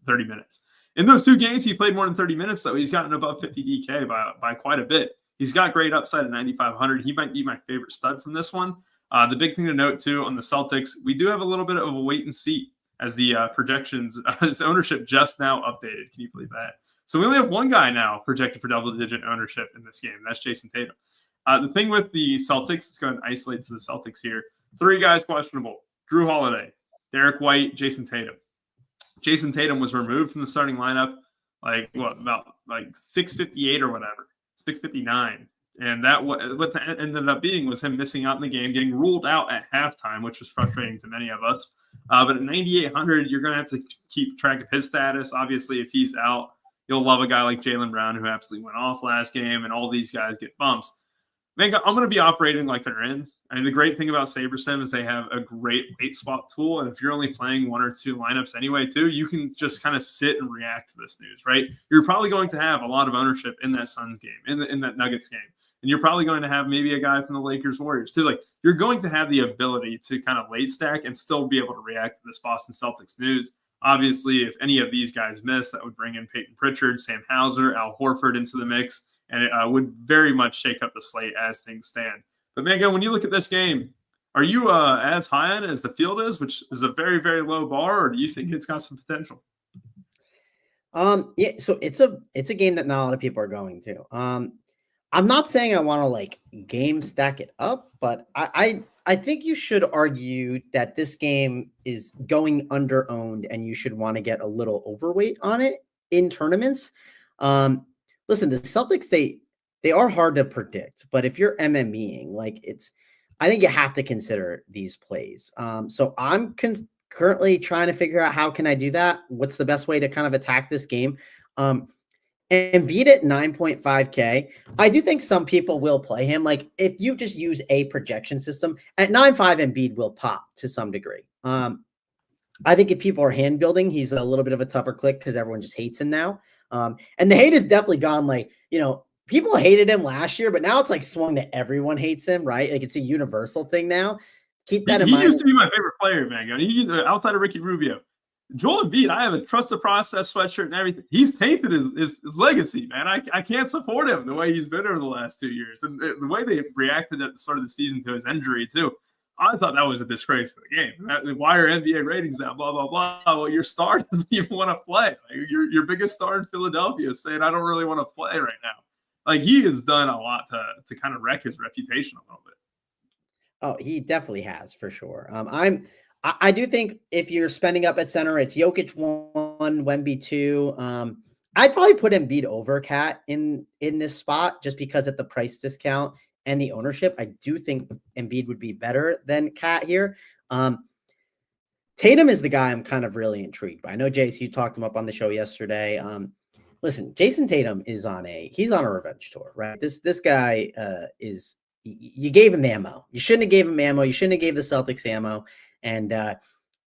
30 minutes. In those 2 games, he played more than 30 minutes, though. He's gotten above 50 DK by quite a bit. He's got great upside at 9,500. He might be my favorite stud from this one. The big thing to note, too, on the Celtics, we do have a little bit of a wait and see as the projections, his ownership just now updated. Can you believe that? So we only have one guy now projected for double-digit ownership in this game. That's Jason Tatum. The thing with the Celtics, let's go ahead and isolate to the Celtics here. 3 guys questionable. Drew Holiday, Derek White, Jason Tatum. Jason Tatum was removed from the starting lineup about 6:58 or whatever. 6:59, and what that ended up being was him missing out in the game, getting ruled out at halftime, which was frustrating to many of us. But at 9,800, you're going to have to keep track of his status. Obviously, if he's out, you'll love a guy like Jaylen Brown, who absolutely went off last game, and all these guys get bumps. Man, I'm going to be operating like they're in. I mean, the great thing about SaberSim is they have a great late swap tool, and if you're only playing 1 or 2 lineups anyway, too, you can just kind of sit and react to this news, right? You're probably going to have a lot of ownership in that Suns game, in that Nuggets game, and you're probably going to have maybe a guy from the Lakers Warriors too. Like, you're going to have the ability to kind of late stack and still be able to react to this Boston Celtics news. Obviously, if any of these guys miss, that would bring in Peyton Pritchard, Sam Hauser, Al Horford into the mix, and it would very much shake up the slate as things stand. But, Mango, when you look at this game, are you as high on it as the field is, which is a very, very low bar, or do you think it's got some potential? Yeah, so it's a game that not a lot of people are going to. I'm not saying I want to game stack it up, but I think you should argue that this game is going under owned and you should want to get a little overweight on it in tournaments. Listen, the Celtics, they are hard to predict, but if you're MMEing, I think you have to consider these plays. So I'm currently trying to figure out how can I do that? What's the best way to kind of attack this game? And beat it 9.5K. I do think some people will play him. If you just use a projection system at 9.5, Embiid will pop to some degree. I think if people are hand building, he's a little bit of a tougher click because everyone just hates him now. And the hate has definitely gone people hated him last year, but now it's swung that everyone hates him, right? It's a universal thing now. Keep that in mind. He used to be my favorite player, man. Outside of Ricky Rubio. Joel Embiid, I have a trust the process sweatshirt and everything. He's tainted his legacy, man. I can't support him the way he's been over the last 2 years. And the way they reacted at the start of the season to his injury, too. I thought that was a disgrace to the game. Why are NBA ratings down? Blah, blah, blah. Well, your star doesn't even want to play. Your biggest star in Philadelphia is saying, I don't really want to play right now. He has done a lot to kind of wreck his reputation a little bit. Oh, he definitely has, for sure. I do think if you're spending up at center, it's Jokic 1, Wemby 2. I'd probably put Embiid over Cat in this spot just because at the price discount and the ownership, I do think Embiid would be better than Cat here. Tatum is the guy I'm kind of really intrigued by. I know, Jace, you talked him up on the show yesterday. Listen, Jason Tatum is he's on a revenge tour, right? This guy you gave him ammo. You shouldn't have gave him ammo. You shouldn't have gave the Celtics ammo. And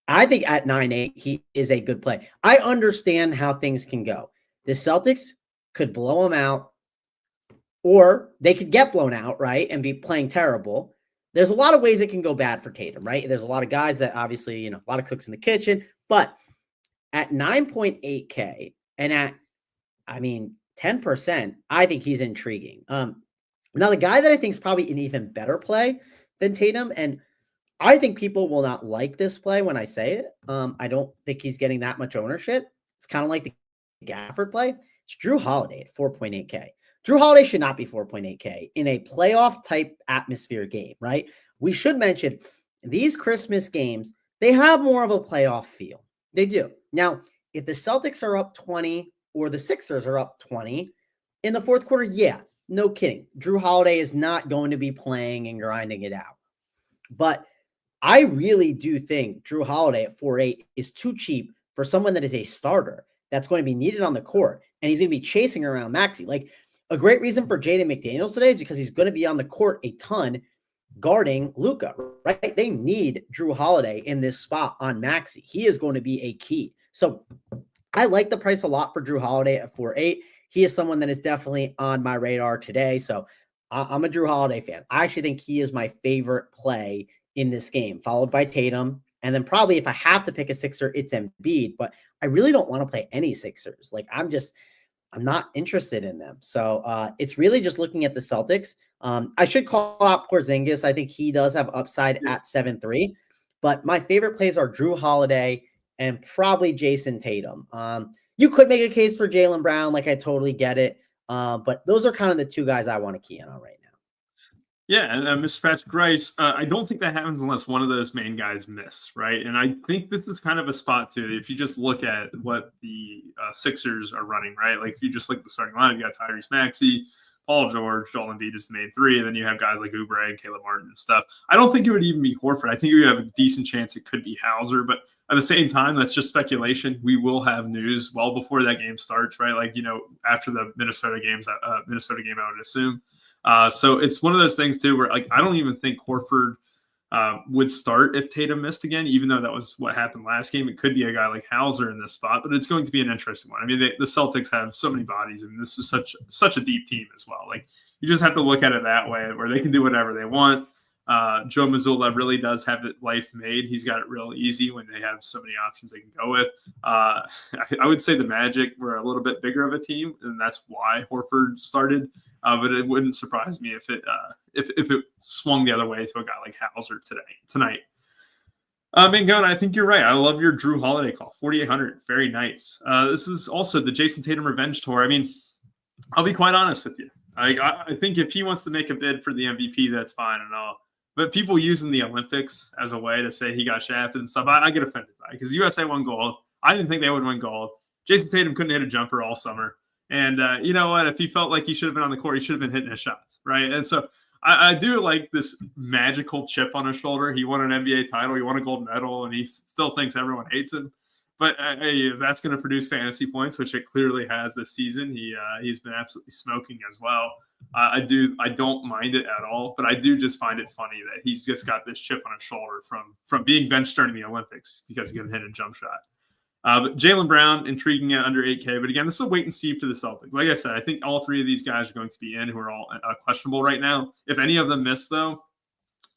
I think at 9.8, he is a good play. I understand how things can go. The Celtics could blow him out, or they could get blown out, right, and be playing terrible. There's a lot of ways it can go bad for Tatum, right? There's a lot of guys that obviously, a lot of cooks in the kitchen. But at 9.8K and at, 10%, I think he's intriguing. Now, the guy that I think is probably an even better play than Tatum, and I think people will not like this play when I say it. I don't think he's getting that much ownership. It's kind of like the Gafford play. It's Drew Holiday at 4.8K. Drew Holiday should not be 4.8K in a playoff type atmosphere game, right? We should mention these Christmas games, they have more of a playoff feel. They do. Now, if the Celtics are up 20 or the Sixers are up 20 in the fourth quarter, yeah, no kidding. Drew Holiday is not going to be playing and grinding it out. But I really do think Drew Holiday at 4.8 is too cheap for someone that is a starter that's going to be needed on the court, and he's going to be chasing around Maxey. a great reason for Jaden McDaniels today is because he's going to be on the court a ton guarding Luka, right? They need Drew Holiday in this spot on Maxey. He is going to be a key. So I like the price a lot for Drew Holiday at 4.8. He is someone that is definitely on my radar today. So I'm a Drew Holiday fan. I actually think he is my favorite play in this game, followed by Tatum. And then probably if I have to pick a Sixer, it's Embiid, but I really don't want to play any Sixers. Like I'm not interested in them. So it's really just looking at the Celtics. I should call out Porzingis. I think he does have upside at 7.3, but my favorite plays are Drew Holiday and probably Jason Tatum. You could make a case for Jaylen Brown. Like I totally get it. But those are kind of the two guys I want to key in on right now. Yeah, and Mr. Patrick Rice, I don't think that happens unless one of those main guys miss, right? And I think this is kind of a spot, too. If you just look at what the Sixers are running, right? Like, if you just look at the starting line, you got Tyrese Maxey, Paul George, Joel Embiid is the main three, and then you have guys like Oubre and Caleb Martin and stuff. I don't think it would even be Horford. I think you have a decent chance it could be Hauser, but at the same time, that's just speculation. We will have news well before that game starts, right? Like, after the Minnesota game, I would assume. So it's one of those things too, where like, I don't even think Horford would start if Tatum missed again, even though that was what happened last game. It could be a guy like Hauser in this spot, but it's going to be an interesting one. I mean, the Celtics have so many bodies, and this is such a deep team as well. Like you just have to look at it that way, where they can do whatever they want. Joe Mazzulla really does have it life made. He's got it real easy when they have so many options they can go with. I would say the Magic were a little bit bigger of a team, and that's why Horford started. But it wouldn't surprise me if it swung the other way to a guy like Hauser tonight. Mangone, I think you're right. I love your Drew Holiday call, 4,800, very nice. This is also the Jason Tatum Revenge Tour. I mean, I'll be quite honest with you. I think if he wants to make a bid for the MVP, that's fine and all. But people using the Olympics as a way to say he got shafted and stuff, I get offended by it because USA won gold. I didn't think they would win gold. Jason Tatum couldn't hit a jumper all summer. And you know what? If he felt like he should have been on the court, he should have been hitting his shots, right? And so I do like this magical chip on his shoulder. He won an NBA title. He won a gold medal, and he still thinks everyone hates him. But hey, that's going to produce fantasy points, which it clearly has this season. He's been absolutely smoking as well. I don't mind it at all, but I do just find it funny that he's just got this chip on his shoulder from being benched during the Olympics because he couldn't hit a jump shot. But Jaylen Brown, intriguing at under 8K. But again, this is a wait and see for the Celtics. Like I said, I think all three of these guys are going to be in who are all questionable right now. If any of them miss, though,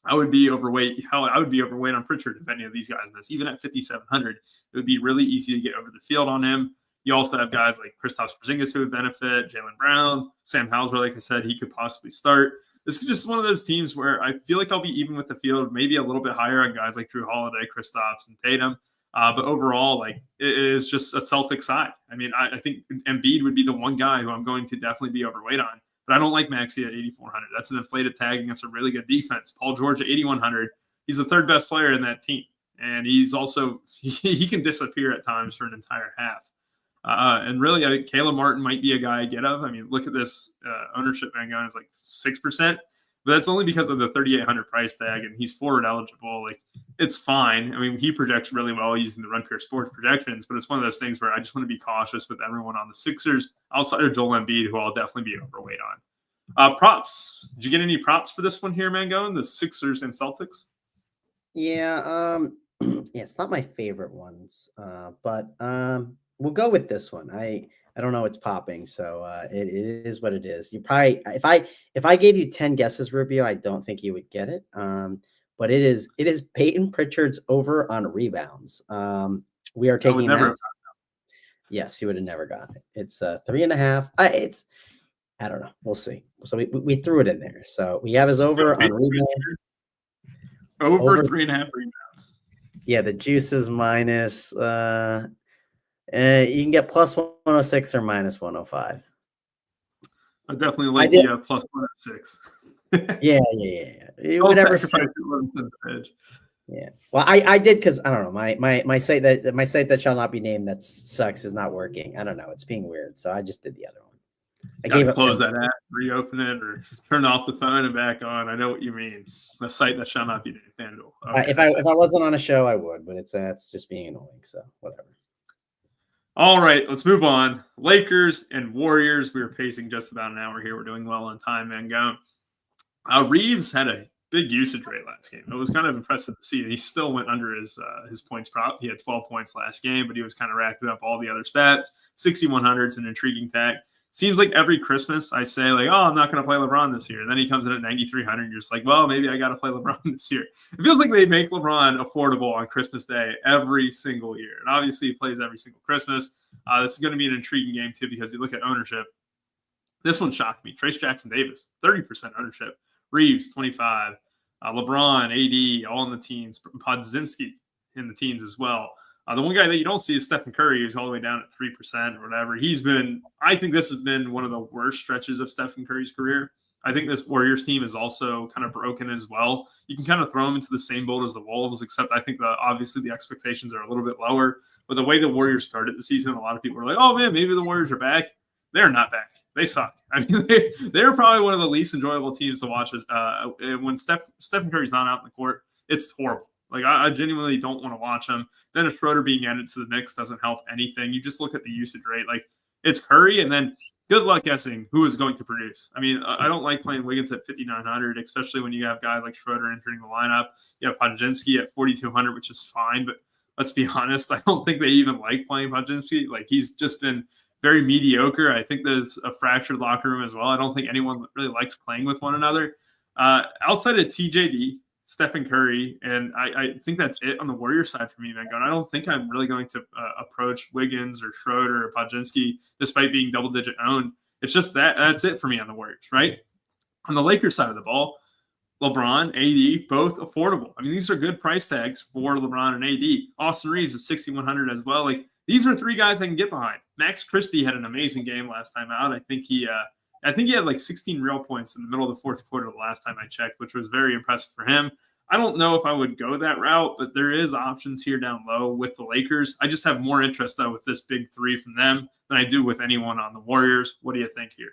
I would be overweight. Hell, I would be overweight on Pritchard if any of these guys miss. Even at 5,700, it would be really easy to get over the field on him. You also have guys like Kristaps Porzingis who would benefit, Jaylen Brown, Sam Hauser, like I said, he could possibly start. This is just one of those teams where I feel like I'll be even with the field, maybe a little bit higher on guys like Drew Holiday, Kristaps, and Tatum. But overall, like it is just a Celtic side. I mean, I think Embiid would be the one guy who I'm going to definitely be overweight on. But I don't like Maxey at 8,400. That's an inflated tag against a really good defense. Paul George at 8,100. He's the third best player in that team. And he's also, he can disappear at times for an entire half. And really, I think Caleb Martin might be a guy I get of. I mean, look at this ownership van guy is like 6%. But that's only because of the 3,800 price tag, and he's forward eligible. Like, it's fine. I mean, he projects really well using the Run Pure Sports projections, but it's one of those things where I just want to be cautious with everyone on the Sixers outside of Joel Embiid, who I'll definitely be overweight on. Props. Did you get any props for this one here, Mangone? The Sixers and Celtics? Yeah, yeah, it's not my favorite ones, but we'll go with this one. I don't know what's popping, so it is what it is. You probably, if I gave you 10 guesses, Rubio, I don't think you would get it. But it is Peyton Pritchard's over on rebounds. We are taking that. Yes, you would have never gotten it. It's 3.5. I don't know. We'll see. So we threw it in there. So we have his over on rebounds. Over 3.5 rebounds. Yeah, the juice is minus. You can get plus 106 or minus 105. I definitely like the plus 106. Yeah. Whatever. Yeah. Well, I did because I don't know. My site that shall not be named that sucks is not working. I don't know. It's being weird. So I just did the other one. I gave up. Close that app, reopen it, or turn off the phone and back on. I know what you mean. The site that shall not be named, FanDuel. Okay. If I wasn't on a show, I would, but it's just being annoying. So whatever. All right, let's move on. Lakers and Warriors. We were pacing just about an hour here. We're doing well on time, man. Go. Reeves had a big usage rate last game. It was kind of impressive to see. He still went under his points prop. He had 12 points last game, but he was kind of racking up all the other stats. 6,100 is an intriguing tag. Seems like every Christmas I say, like, oh, I'm not going to play LeBron this year. And then he comes in at 9,300. You're just like, well, maybe I got to play LeBron this year. It feels like they make LeBron affordable on Christmas Day every single year. And obviously he plays every single Christmas. This is going to be an intriguing game, too, because you look at ownership. This one shocked me. Trace Jackson Davis, 30% ownership. Reeves, 25. LeBron, AD, all in the teens. Podziemski in the teens as well. The one guy that you don't see is Stephen Curry, who's all the way down at 3% or whatever. I think this has been one of the worst stretches of Stephen Curry's career. I think this Warriors team is also kind of broken as well. You can kind of throw them into the same boat as the Wolves, except I think obviously the expectations are a little bit lower. But the way the Warriors started the season, a lot of people are like, oh, man, maybe the Warriors are back. They're not back. They suck. I mean, they're probably one of the least enjoyable teams to watch. When Stephen Curry's not out in the court, it's horrible. Like, I genuinely don't want to watch him. Dennis Schroeder being added to the Knicks doesn't help anything. You just look at the usage rate. Like, it's Curry, and then good luck guessing who is going to produce. I mean, I don't like playing Wiggins at 5,900, especially when you have guys like Schroeder entering the lineup. You have Podziemski at 4,200, which is fine. But let's be honest, I don't think they even like playing Podziemski. Like, he's just been very mediocre. I think there's a fractured locker room as well. I don't think anyone really likes playing with one another. Outside of TJD, Stephen Curry, and I think that's it on the Warriors side for me, man. I don't think I'm really going to approach Wiggins or Schroeder or Podziemski, despite being double-digit owned. It's just that's it for me on the Warriors, right? On the Lakers side of the ball, LeBron, AD, both affordable. I mean, these are good price tags for LeBron and AD. Austin Reeves is 6,100 as well. Like, these are three guys I can get behind. Max Christie had an amazing game last time out. I think he had like 16 real points in the middle of the fourth quarter the last time I checked, which was very impressive for him. I don't know if I would go that route, but there is options here down low with the Lakers. I just have more interest, though, with this big three from them than I do with anyone on the Warriors. What do you think here?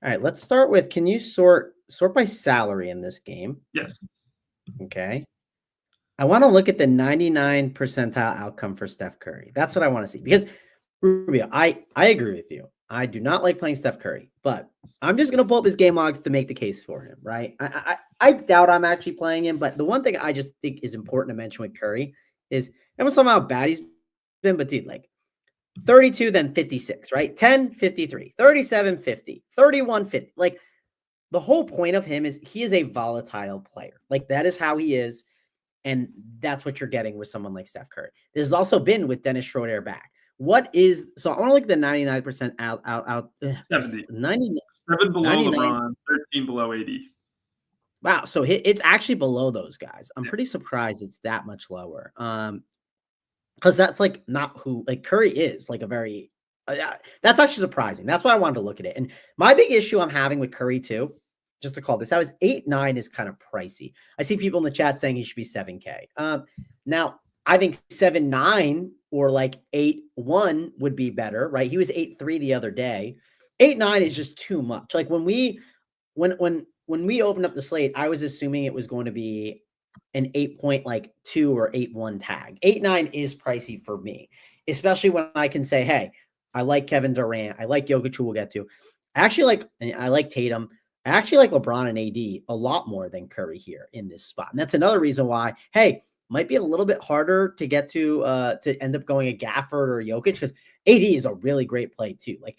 All right, let's start with, can you sort by salary in this game? Yes. Okay. I want to look at the 99 percentile outcome for Steph Curry. That's what I want to see. Because, Rubio, I agree with you. I do not like playing Steph Curry, but I'm just going to pull up his game logs to make the case for him, right? I doubt I'm actually playing him, but the one thing I just think is important to mention with Curry is, everyone's talking about how bad he's been, but dude, like 32, then 56, right? 10, 53, 37, 50, 31, 50. Like, the whole point of him is he is a volatile player. Like, that is how he is. And that's what you're getting with someone like Steph Curry. This has also been with Dennis Schroeder back. So I want to look at the 99% out 70. 90, 7 below 99. LeBron, 13 below AD. Wow. So it's actually below those guys. I'm pretty surprised it's that much lower. Because that's like not who like Curry is, like a very that's actually surprising. That's why I wanted to look at it. And my big issue I'm having with Curry too, just to call this out, is 8-9 is kind of pricey. I see people in the chat saying he should be 7K. Now I think 7-9 or like 8-1 would be better, right? He was 8-3 the other day. 8-9 is just too much. Like when we opened up the slate, I was assuming it was going to be an 8.2 or 8-1 tag. 8-9 is pricey for me, especially when I can say, hey, I like Kevin Durant. I like Jokic, who we'll get to. I like Tatum. I actually like LeBron and AD a lot more than Curry here in this spot. And that's another reason why, hey, might be a little bit harder to get to end up going a Gafford or Jokic, because AD is a really great play too. Like,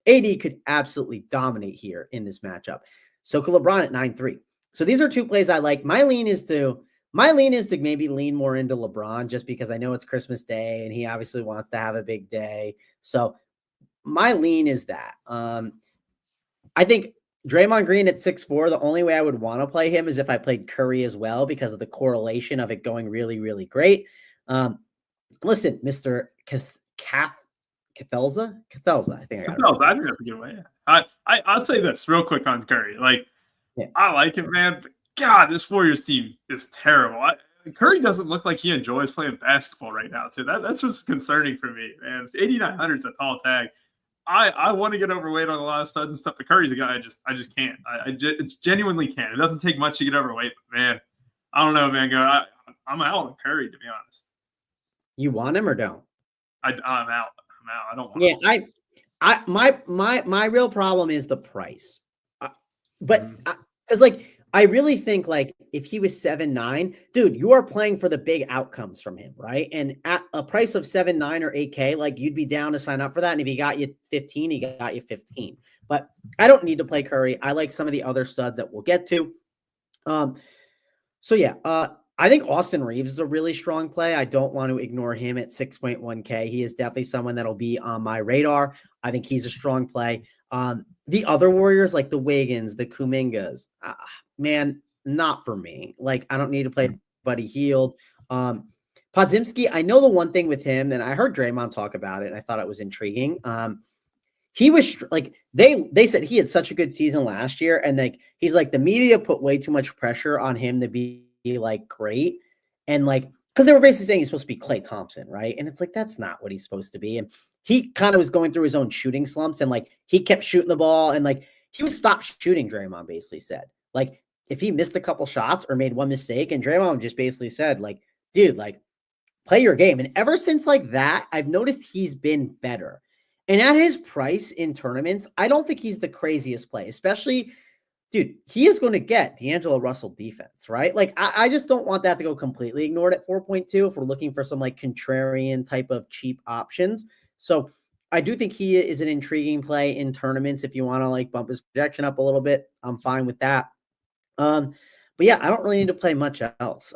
AD could absolutely dominate here in this matchup. So could LeBron at 9-3. So these are two plays I like. My lean is to maybe lean more into LeBron, just because I know it's Christmas Day and he obviously wants to have a big day. So my lean is that. I think Draymond Green at 6'4", the only way I would want to play him is if I played Curry as well, because of the correlation of it going really, really great. Listen, Mr. Cathelza, I think I got it. I think that's a good way. I'd say this real quick on Curry. Like, yeah. I like him, man, but God, this Warriors team is terrible. Curry doesn't look like he enjoys playing basketball right now, too. That's what's concerning for me, man. 8,900 is a tall tag. I want to get overweight on a lot of studs and stuff, but Curry's a guy I just can't. I genuinely can't. It doesn't take much to get overweight, but man, I don't know, man. I'm out on Curry, to be honest. You want him or don't? I'm out. I don't want. Yeah, my real problem is the price. But because like I really think like if he was 7-9, dude, you are playing for the big outcomes from him, right? And at a price of 7-9 or 8K, like you'd be down to sign up for that. And if he got you 15, he got you 15. But I don't need to play Curry. I like some of the other studs that we'll get to. So yeah, I think Austin Reeves is a really strong play. I don't want to ignore him at 6.1K. He is definitely someone that'll be on my radar. I think he's a strong play. The other Warriors, like the Wiggins, the Kumingas, man, not for me. Like, I don't need to play Buddy Hield. Podziemski, I know the one thing with him, and I heard Draymond talk about it, and I thought it was intriguing. He was like, they said he had such a good season last year, and like he's like the media put way too much pressure on him to be like great, and like because they were basically saying he's supposed to be Klay Thompson, right? And it's like that's not what he's supposed to be. And he kind of was going through his own shooting slumps, and like he kept shooting the ball, and like he would stop shooting. Draymond basically said, like if he missed a couple shots or made one mistake, and Draymond just basically said, like, dude, like play your game. And ever since like that, I've noticed he's been better. And at his price in tournaments, I don't think he's the craziest play, especially, dude, he is going to get D'Angelo Russell defense, right? Like, I just don't want that to go completely ignored at 4.2 if we're looking for some like contrarian type of cheap options. So I do think he is an intriguing play in tournaments. If you want to like bump his projection up a little bit, I'm fine with that. But yeah, I don't really need to play much else.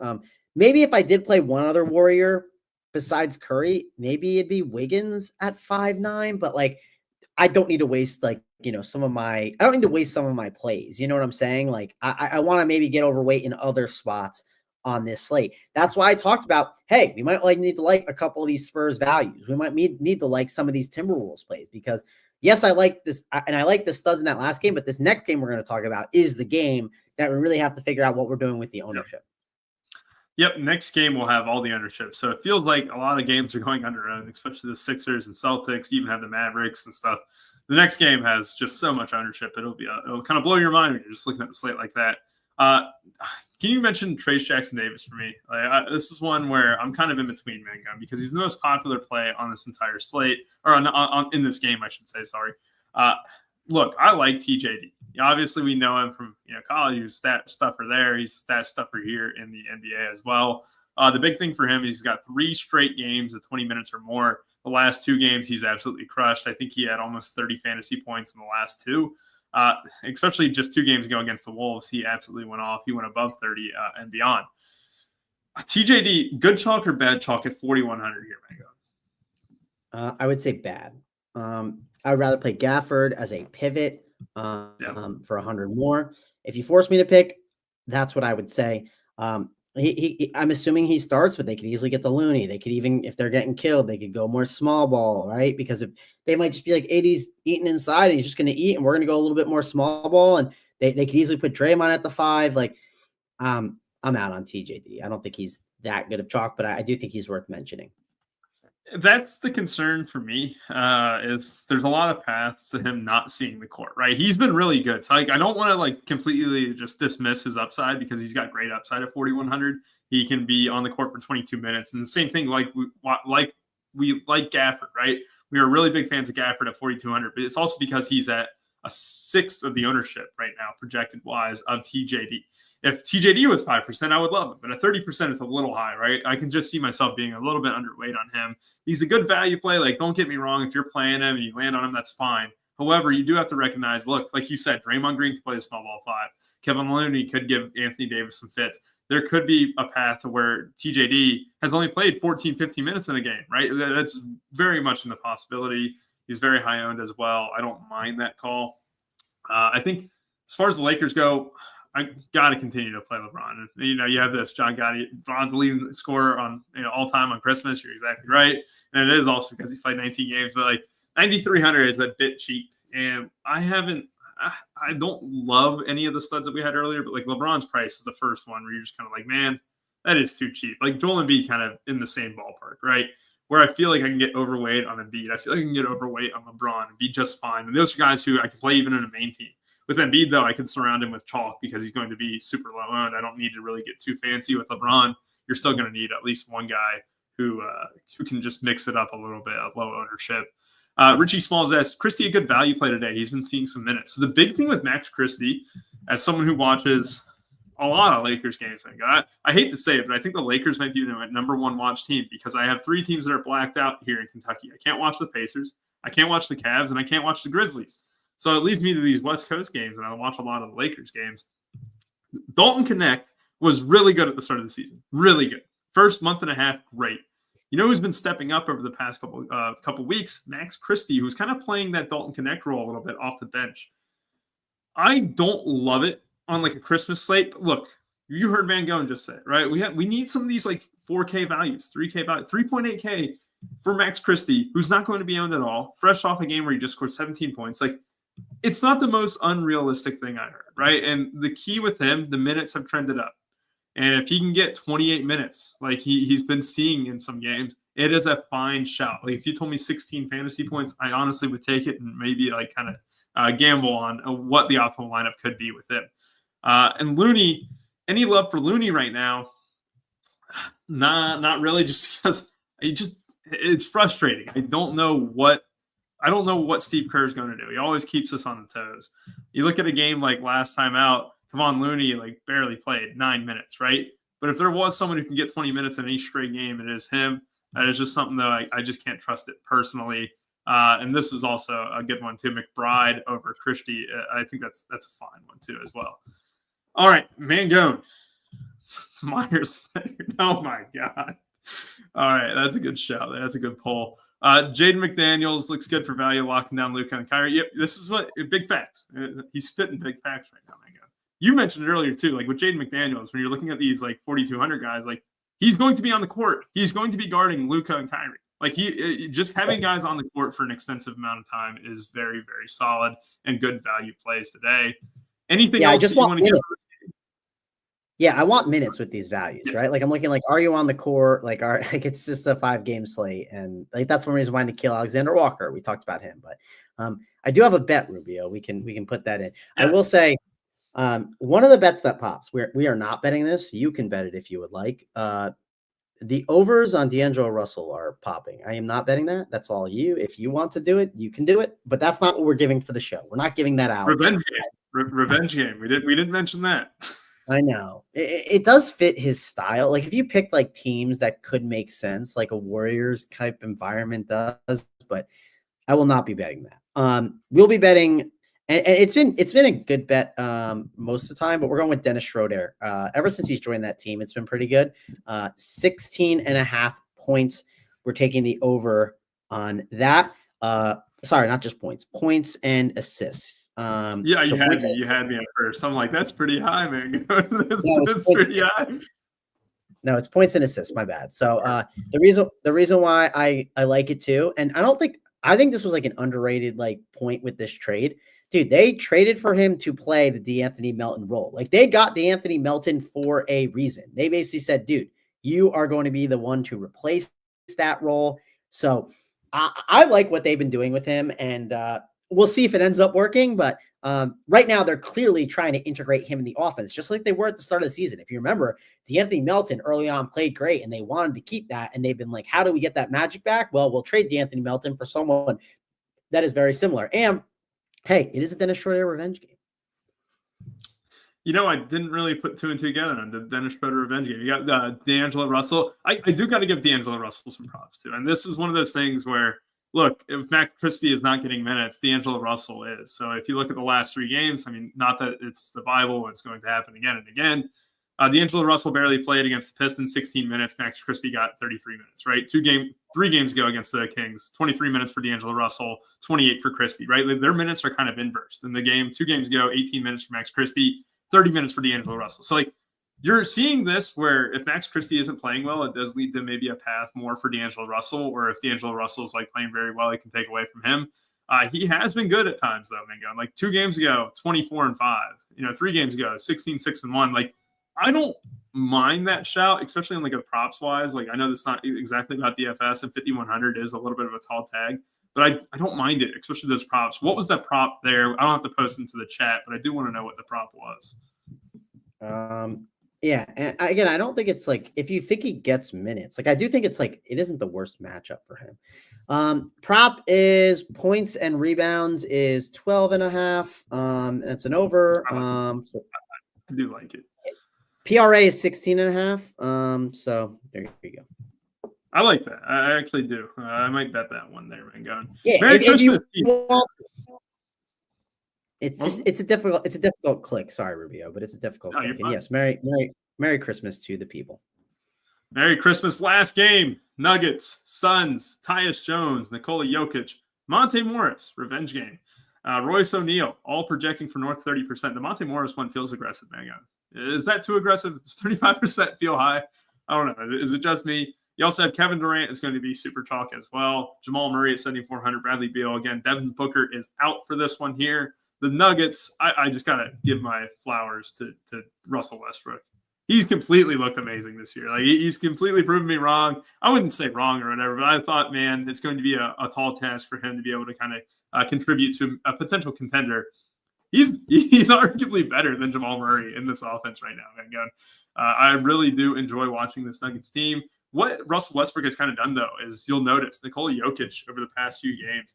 Maybe if I did play one other Warrior besides Curry, maybe it'd be Wiggins at 5'9", but like I don't need to waste like, I don't need to waste some of my plays. You know what I'm saying? Like I want to maybe get overweight in other spots on this slate. That's why I talked about, hey, we might need to like a couple of these Spurs values. We might need to like some of these Timberwolves plays because yes, I like this and I like the studs in that last game, but this next game we're going to talk about is the game that we really have to figure out what we're doing with the ownership. Yep, next game we'll have all the ownership. So it feels like a lot of games are going under owned, especially the Sixers and Celtics, even have the Mavericks and stuff. The next game has just so much ownership. It'll kind of blow your mind when you're just looking at the slate like that. Can you mention Trace Jackson-Davis for me? This is one where I'm kind of in between Mangum because he's the most popular play on this entire slate, or in this game, I should say. Sorry. Look, I like TJD. Obviously, we know him from college. He was stat stuffer there. He's a stat stuffer here in the NBA as well. The big thing for him, he's got 3 straight games of 20 minutes or more. The last 2 games, he's absolutely crushed. I think he had almost 30 fantasy points in the last 2. Especially just 2 games ago against the Wolves, he absolutely went off. He went above 30 and beyond. TJD, good chalk or bad chalk at 4,100 here, Mango? I would say bad. I would rather play Gafford as a pivot for 100 more. If you force me to pick, that's what I would say. I'm assuming he starts, but they could easily get the Looney. They could even, if they're getting killed, they could go more small ball, right? Because if they might just be like 80's eating inside and he's just going to eat and we're going to go a little bit more small ball and they could easily put Draymond at the 5. Like, I'm out on TJD. I don't think he's that good of chalk, but I do think he's worth mentioning. That's the concern for me, is there's a lot of paths to him not seeing the court, right? He's been really good. So I don't want to completely just dismiss his upside because he's got great upside at 4,100. He can be on the court for 22 minutes. And the same thing, we like Gafford, right? We are really big fans of Gafford at 4,200, but it's also because he's at a 1/6 of the ownership right now, projected wise, of TJD. If TJD was 5%, I would love him. But at 30%, it's a little high, right? I can just see myself being a little bit underweight on him. He's a good value play. Don't get me wrong. If you're playing him and you land on him, that's fine. However, you do have to recognize, look, like you said, Draymond Green can play the small ball 5. Kevin Looney could give Anthony Davis some fits. There could be a path to where TJD has only played 14, 15 minutes in a game, right? That's very much in the possibility. He's very high owned as well. I don't mind that call. I think as far as the Lakers go, I got to continue to play LeBron. And, you have this John Gotti, LeBron's the leading scorer on all time on Christmas. You're exactly right. And it is also because he played 19 games, but 9,300 is a bit cheap. And I don't love any of the studs that we had earlier, but LeBron's price is the first one where you're just kind of like, man, that is too cheap. Joel Embiid kind of in the same ballpark, right? Where I feel like I can get overweight on Embiid. I feel like I can get overweight on LeBron and be just fine. And those are guys who I can play even in a main team. With Embiid, though, I can surround him with chalk because he's going to be super low owned. I don't need to really get too fancy with LeBron. You're still going to need at least one guy who can just mix it up a little bit at low ownership. Richie Smalls asks, Christie a good value play today? He's been seeing some minutes. So the big thing with Max Christie, as someone who watches a lot of Lakers games, I hate to say it, but I think the Lakers might be my number one watch team because I have 3 teams that are blacked out here in Kentucky. I can't watch the Pacers, I can't watch the Cavs, and I can't watch the Grizzlies. So it leads me to these West Coast games, and I watch a lot of the Lakers games. Dalton Connect was really good at the start of the season. Really good. First month and a half, great. You know who's been stepping up over the past couple weeks? Max Christie, who's kind of playing that Dalton Connect role a little bit off the bench. I don't love it on like a Christmas slate. But look, you heard Van Gogh just say it, right? We need some of these like 4K values, 3K values, 3.8K for Max Christie, who's not going to be owned at all, fresh off a game where he just scored 17 points. Like, it's not the most unrealistic thing I heard, right? And the key with him, the minutes have trended up. And if he can get 28 minutes, like he's been seeing in some games, it is a fine shout. Like if you told me 16 fantasy points, I honestly would take it and maybe like kind of gamble on what the optimal lineup could be with him. And Looney, any love for Looney right now? Not really, just because it's frustrating. I don't know what Steve Kerr is going to do. He always keeps us on the toes. You look at a game like last time out, Kevon Looney like barely played 9 minutes, right? But if there was someone who can get 20 minutes in each straight game, it is him. That is just something that I just can't trust it personally. And this is also a good one too. McBride over Christie. I think that's a fine one too as well. All right, Mangone. Myers. Oh my God. All right, that's a good shout. That's a good poll. Jaden McDaniels looks good for value, locking down Luka and Kyrie. Yep, this is what big facts. He's spitting big facts right now, Mangone. You mentioned it earlier too, like with Jaden McDaniels, when you're looking at these like 4,200 guys, like he's going to be on the court. He's going to be guarding Luka and Kyrie. Like he just having guys on the court for an extensive amount of time is very, very solid and good value plays today. Anything else you want to get? Yeah, I want minutes with these values, right? Like I'm looking like, are you on the court? Like it's just a 5-game slate. And like that's one reason why Nickeil Alexander-Walker. We talked about him, but I do have a bet, Rubio. We can put that in. Yeah. I will say one of the bets that pops, we are not betting this. You can bet it if you would like. The overs on D'Angelo Russell are popping. I am not betting that. That's all you. If you want to do it, you can do it. But that's not what we're giving for the show. We're not giving that out. Revenge game. Revenge game. We didn't mention that. I know. It does fit his style. Like if you picked like teams that could make sense, like a Warriors type environment does, but I will not be betting that. We'll be betting. And it's been a good bet most of the time, but we're going with Dennis Schroeder. Ever since he's joined that team, it's been pretty good. 16.5 points. We're taking the over on that. Sorry, not just points and assists. Yeah, you had me at first. I'm like, that's pretty high, man. that's pretty high. No, it's points and assists. My bad. So the reason why I like it too, and I think this was like an underrated like point with this trade. Dude, they traded for him to play the DeAnthony Melton role. Like they got DeAnthony Melton for a reason. They basically said, dude, you are going to be the one to replace that role. So I like what they've been doing with him, and we'll see if it ends up working. But right now, they're clearly trying to integrate him in the offense, just like they were at the start of the season. If you remember, DeAnthony Melton early on played great, and they wanted to keep that. And they've been like, how do we get that magic back? Well, we'll trade DeAnthony Melton for someone that is very similar. And hey, it is a Dennis Schroeder revenge game. You know, I didn't really put 2 and 2 together on the Dennis Schroeder revenge game. You got D'Angelo Russell. I do got to give D'Angelo Russell some props too. And this is one of those things where, look, if Max Christie is not getting minutes, D'Angelo Russell is. So if you look at the last 3 games, I mean, not that it's the Bible, it's going to happen again and again. D'Angelo Russell barely played against the Pistons, 16 minutes. Max Christie got 33 minutes, right? 3 games ago against the Kings, 23 minutes for D'Angelo Russell, 28 for Christie, right? Their minutes are kind of inversed. In the game, 2 games ago, 18 minutes for Max Christie, 30 minutes for D'Angelo Russell. So, like, you're seeing this where if Max Christie isn't playing well, it does lead to maybe a path more for D'Angelo Russell, or if D'Angelo Russell is, like, playing very well, it can take away from him. He has been good at times, though, Mango. Like, 2 games ago, 24-5. 3 games ago, 16-6-1. Like, I don't mind that shout, especially in like a props wise. Like I know that's not exactly about DFS, and 5,100 is a little bit of a tall tag, but I don't mind it, especially those props. What was the prop there? I don't have to post into the chat, but I do want to know what the prop was. Yeah, and again, I don't think it's like if you think he gets minutes, like I do think it's like it isn't the worst matchup for him. Prop is points and rebounds is 12.5. That's an over. So I do like it. PRA is 16.5. So there you go. I like that. I actually do. I might bet that one there, man. Going. Yeah, Merry if you Christmas, Keith. want, it's a difficult click. Sorry, Rubio, but it's a difficult click. And yes, Merry Christmas to the people. Merry Christmas. Last game. Nuggets, Suns, Tyus Jones, Nikola Jokic, Monte Morris, revenge game. Royce O'Neal, all projecting for north 30%. The Monte Morris one feels aggressive, man. Is that too aggressive? Does 35% feel high? I don't know. Is it just me? You also have Kevin Durant is going to be super chalk as well. Jamal Murray at 7,400. Bradley Beal. Again, Devin Booker is out for this one here. The Nuggets, I just got to give my flowers to Russell Westbrook. He's completely looked amazing this year. Like he's completely proven me wrong. I wouldn't say wrong or whatever, but I thought, man, it's going to be a tall task for him to be able to kind of contribute to a potential contender. He's arguably better than Jamal Murray in this offense right now, man. Again, I really do enjoy watching this Nuggets team. What Russell Westbrook has kind of done, though, is you'll notice Nikola Jokic over the past few games,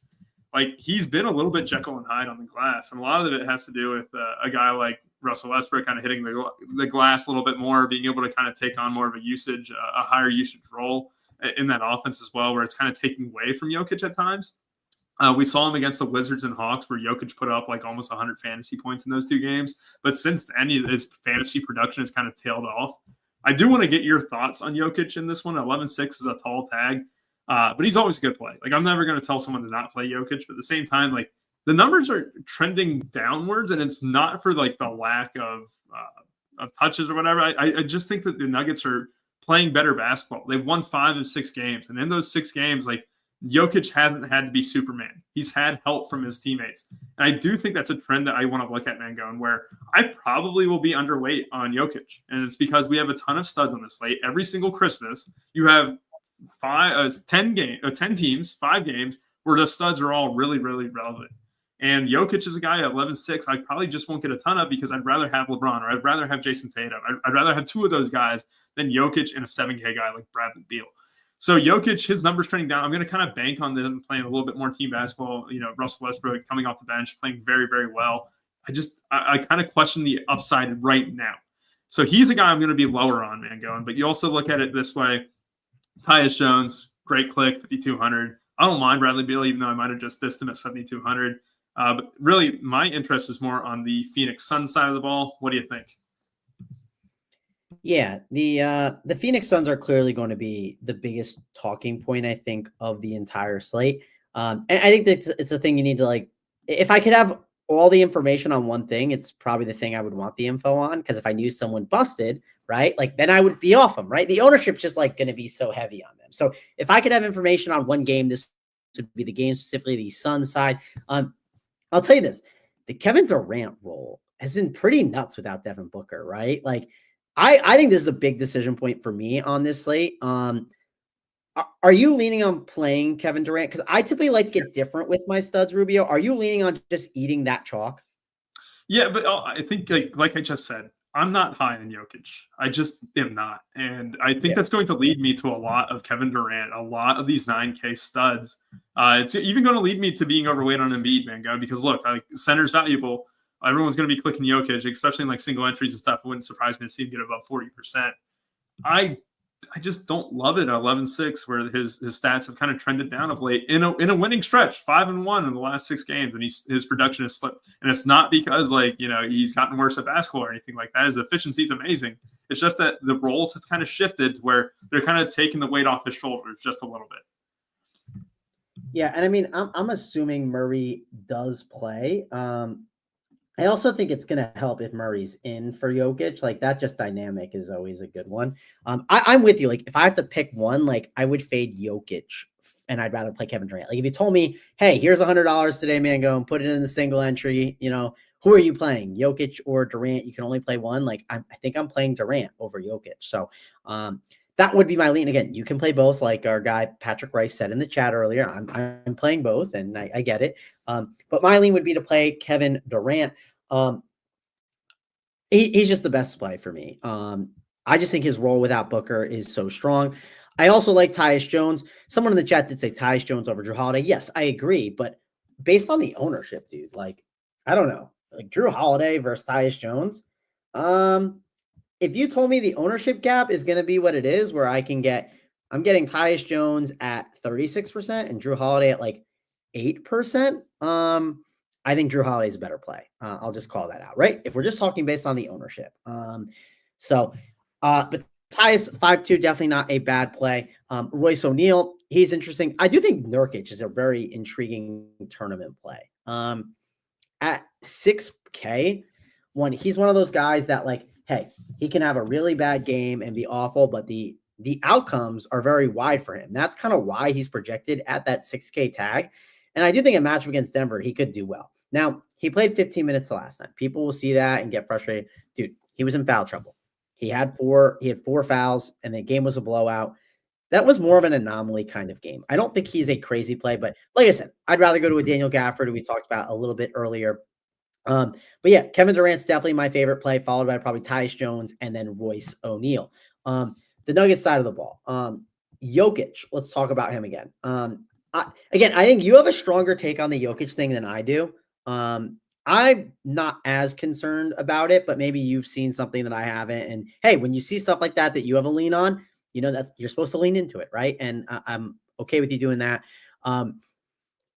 like he's been a little bit Jekyll and Hyde on the glass. And a lot of it has to do with a guy like Russell Westbrook kind of hitting the glass a little bit more, being able to kind of take on more of a higher usage role in that offense as well, where it's kind of taking away from Jokic at times. We saw him against the Wizards and Hawks where Jokic put up like almost 100 fantasy points in those two games. But since then, his fantasy production has kind of tailed off. I do want to get your thoughts on Jokic in this one. 11-6 is a tall tag, but he's always a good play. Like I'm never going to tell someone to not play Jokic, but at the same time, like the numbers are trending downwards, and it's not for like the lack of touches or whatever. I just think that the Nuggets are playing better basketball. They've won 5 of 6 games, and in those 6 games, like Jokic hasn't had to be Superman. He's had help from his teammates. And I do think that's a trend that I want to look at, man, going where I probably will be underweight on Jokic. And it's because we have a ton of studs on the slate. Every single Christmas, you have 10 teams, 5 games, where the studs are all really, really relevant. And Jokic is a guy at 11-6 I probably just won't get a ton of because I'd rather have LeBron or I'd rather have Jason Tatum. I'd rather have 2 of those guys than Jokic and a 7K guy like Bradley Beal. So Jokic, his numbers trending down. I'm going to kind of bank on them playing a little bit more team basketball. You know, Russell Westbrook coming off the bench, playing very, very well. I kind of question the upside right now. So he's a guy I'm going to be lower on, man, going. But you also look at it this way. Tyus Jones, great click, 5,200. I don't mind Bradley Beal, even though I might have just dissed him at 7,200. But really, my interest is more on the Phoenix Suns side of the ball. What do you think? Yeah, the Phoenix Suns are clearly going to be the biggest talking point, I think, of the entire slate. And I think that it's a thing you need to like. If I could have all the information on one thing, it's probably the thing I would want the info on. Because if I knew someone busted, right, like then I would be off them, right? The ownership's just like going to be so heavy on them. So if I could have information on one game, this would be the game specifically the Suns side. I'll tell you this: the Kevin Durant role has been pretty nuts without Devin Booker, right? Like. I think this is a big decision point for me on this slate. Are you leaning on playing Kevin Durant? Because I typically like to get different with my studs, Rubio. Are you leaning on just eating that chalk? Yeah, but I think like I just said, I'm not high on Jokic. I just am not. And I think that's going to lead me to a lot of Kevin Durant, a lot of these 9K studs. It's even going to lead me to being overweight on Embiid, man, because look, center's valuable. Everyone's going to be clicking Jokic, especially in like single entries and stuff. It wouldn't surprise me to see him get above 40%. I just don't love it at 11-6, where his stats have kind of trended down of late in a winning stretch, 5-1 in the last 6 games, and his production has slipped. And it's not because he's gotten worse at basketball or anything like that. His efficiency is amazing. It's just that the roles have kind of shifted where they're kind of taking the weight off his shoulders just a little bit. Yeah, and I mean, I'm assuming Murray does play. I also think it's going to help if Murray's in for Jokic. Like that just dynamic is always a good one. I'm with you. Like if I have to pick one, like I would fade Jokic and I'd rather play Kevin Durant. Like if you told me, hey, here's $100 today, man, go and put it in the single entry, who are you playing? Jokic or Durant? You can only play one. Like I think I'm playing Durant over Jokic. So that would be my lean. Again, you can play both. Like our guy Patrick Rice said in the chat earlier, I'm playing both, and I get it. But my lean would be to play Kevin Durant. He's just the best play for me. I just think his role without Booker is so strong. I also like Tyus Jones. Someone in the chat did say Tyus Jones over Drew Holiday. Yes, I agree. But based on the ownership, dude, like, I don't know. Like Drew Holiday versus Tyus Jones. If you told me the ownership gap is going to be what it is, where I'm getting Tyus Jones at 36% and Drew Holiday at like 8%. I think Drew Holiday is a better play. I'll just call that out, right? If we're just talking based on the ownership. But Tyus 5'2", definitely not a bad play. Royce O'Neal, he's interesting. I do think Nurkic is a very intriguing tournament play. At 6K, he's one of those guys that, like, hey, he can have a really bad game and be awful, but the outcomes are very wide for him. That's kind of why he's projected at that 6K tag. And I do think a matchup against Denver, he could do well. Now, he played 15 minutes the last night. People will see that and get frustrated. Dude, he was in foul trouble. He had four fouls, and the game was a blowout. That was more of an anomaly kind of game. I don't think he's a crazy play, but like I said, I'd rather go to a Daniel Gafford, who we talked about a little bit earlier. But yeah, Kevin Durant's definitely my favorite play, followed by probably Tyus Jones and then Royce O'Neal. The Nuggets side of the ball. Jokic, let's talk about him again. I think you have a stronger take on the Jokic thing than I do. I'm not as concerned about it, but maybe you've seen something that I haven't. And hey, when you see stuff like that you have a lean on, that you're supposed to lean into it, right? And I'm okay with you doing that.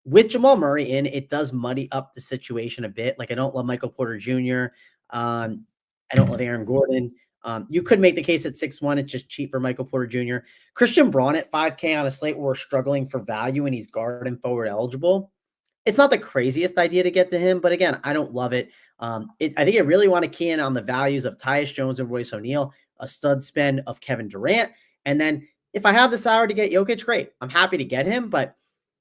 With Jamal Murray in, it does muddy up the situation a bit. Like, I don't love Michael Porter Jr. I don't love Aaron Gordon. You could make the case at 6-1, it's just cheap for Michael Porter Jr. Christian Braun at 5K on a slate where we're struggling for value and he's guard and forward eligible. It's not the craziest idea to get to him, but again, I don't love it. I think I really want to key in on the values of Tyus Jones and Royce O'Neal, a stud spend of Kevin Durant. And then if I have the salary to get Jokic, great. I'm happy to get him, but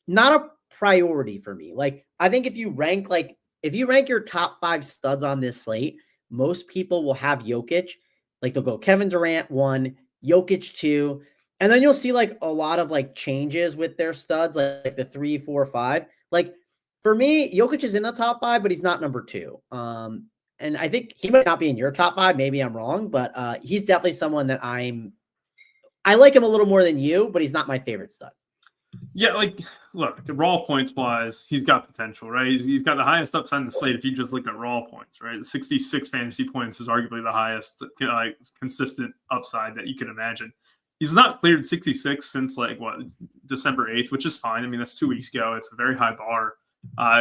not a priority for me. Like, I think if you rank your top 5 studs on this slate, most people will have Jokic. Like, they'll go Kevin Durant 1, Jokic 2, and then you'll see like a lot of like changes with their studs, like the 3, 4, 5. Like, for me, Jokic is in the top 5, but he's not number 2. And I think he might not be in your top 5. Maybe I'm wrong, but he's definitely someone that I like him a little more than you, but he's not my favorite stud. Yeah, like, look, the raw points wise, he's got potential, right? He's got the highest upside in the slate if you just look at raw points, right? 66 fantasy points is arguably the highest consistent upside that you can imagine. He's not cleared 66 since December 8th, which is fine. I mean, that's 2 weeks ago. It's a very high bar.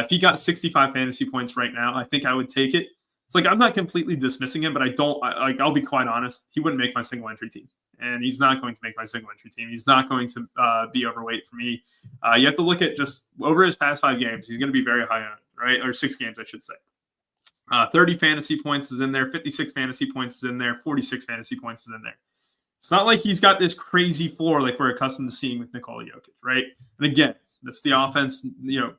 If he got 65 fantasy points right now, I think I would take it. It's like, I'm not completely dismissing him, but I'll be quite honest. He wouldn't make my single entry team. And he's not going to make my single entry team. He's not going to be overweight for me. You have to look at just over his past 5 games. He's going to be very high on it, right? Or 6 games, I should say. 30 fantasy points is in there. 56 fantasy points is in there. 46 fantasy points is in there. It's not like he's got this crazy floor like we're accustomed to seeing with Nikola Jokic, right? And again, that's the offense,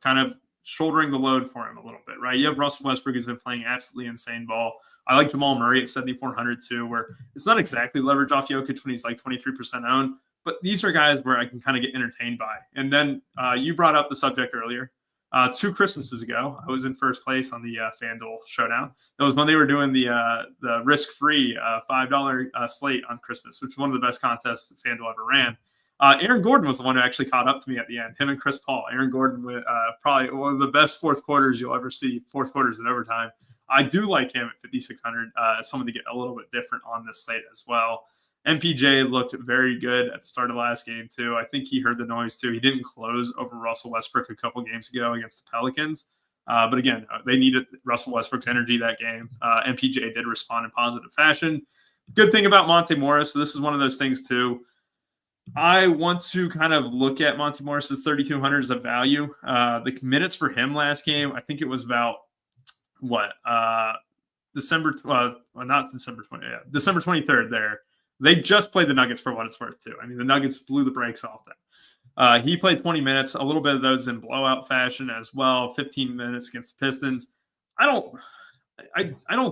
kind of shouldering the load for him a little bit, right? You have Russell Westbrook who's been playing absolutely insane ball. I like Jamal Murray at 7,400 too, where it's not exactly leverage off Jokic when he's like 23% owned, but these are guys where I can kind of get entertained by. And then you brought up the subject earlier. 2 Christmases ago, I was in first place on the FanDuel Showdown. That was when they were doing the risk-free $5 slate on Christmas, which was one of the best contests that FanDuel ever ran. Aaron Gordon was the one who actually caught up to me at the end. Him and Chris Paul. Aaron Gordon, probably one of the best fourth quarters you'll ever see. Fourth quarters in overtime. I do like him at 5,600. Someone to get a little bit different on this slate as well. MPJ looked very good at the start of last game too. I think he heard the noise too. He didn't close over Russell Westbrook a couple games ago against the Pelicans. But again, they needed Russell Westbrook's energy that game. MPJ did respond in positive fashion. Good thing about Monte Morris, so this is one of those things too. I want to kind of look at Monte Morris's 3,200 as a value. The minutes for him last game, I think it was about December 23rd there. They just played the Nuggets for what it's worth too. I mean, the Nuggets blew the brakes off them. He played 20 minutes, a little bit of those in blowout fashion as well. 15 minutes against the Pistons. I don't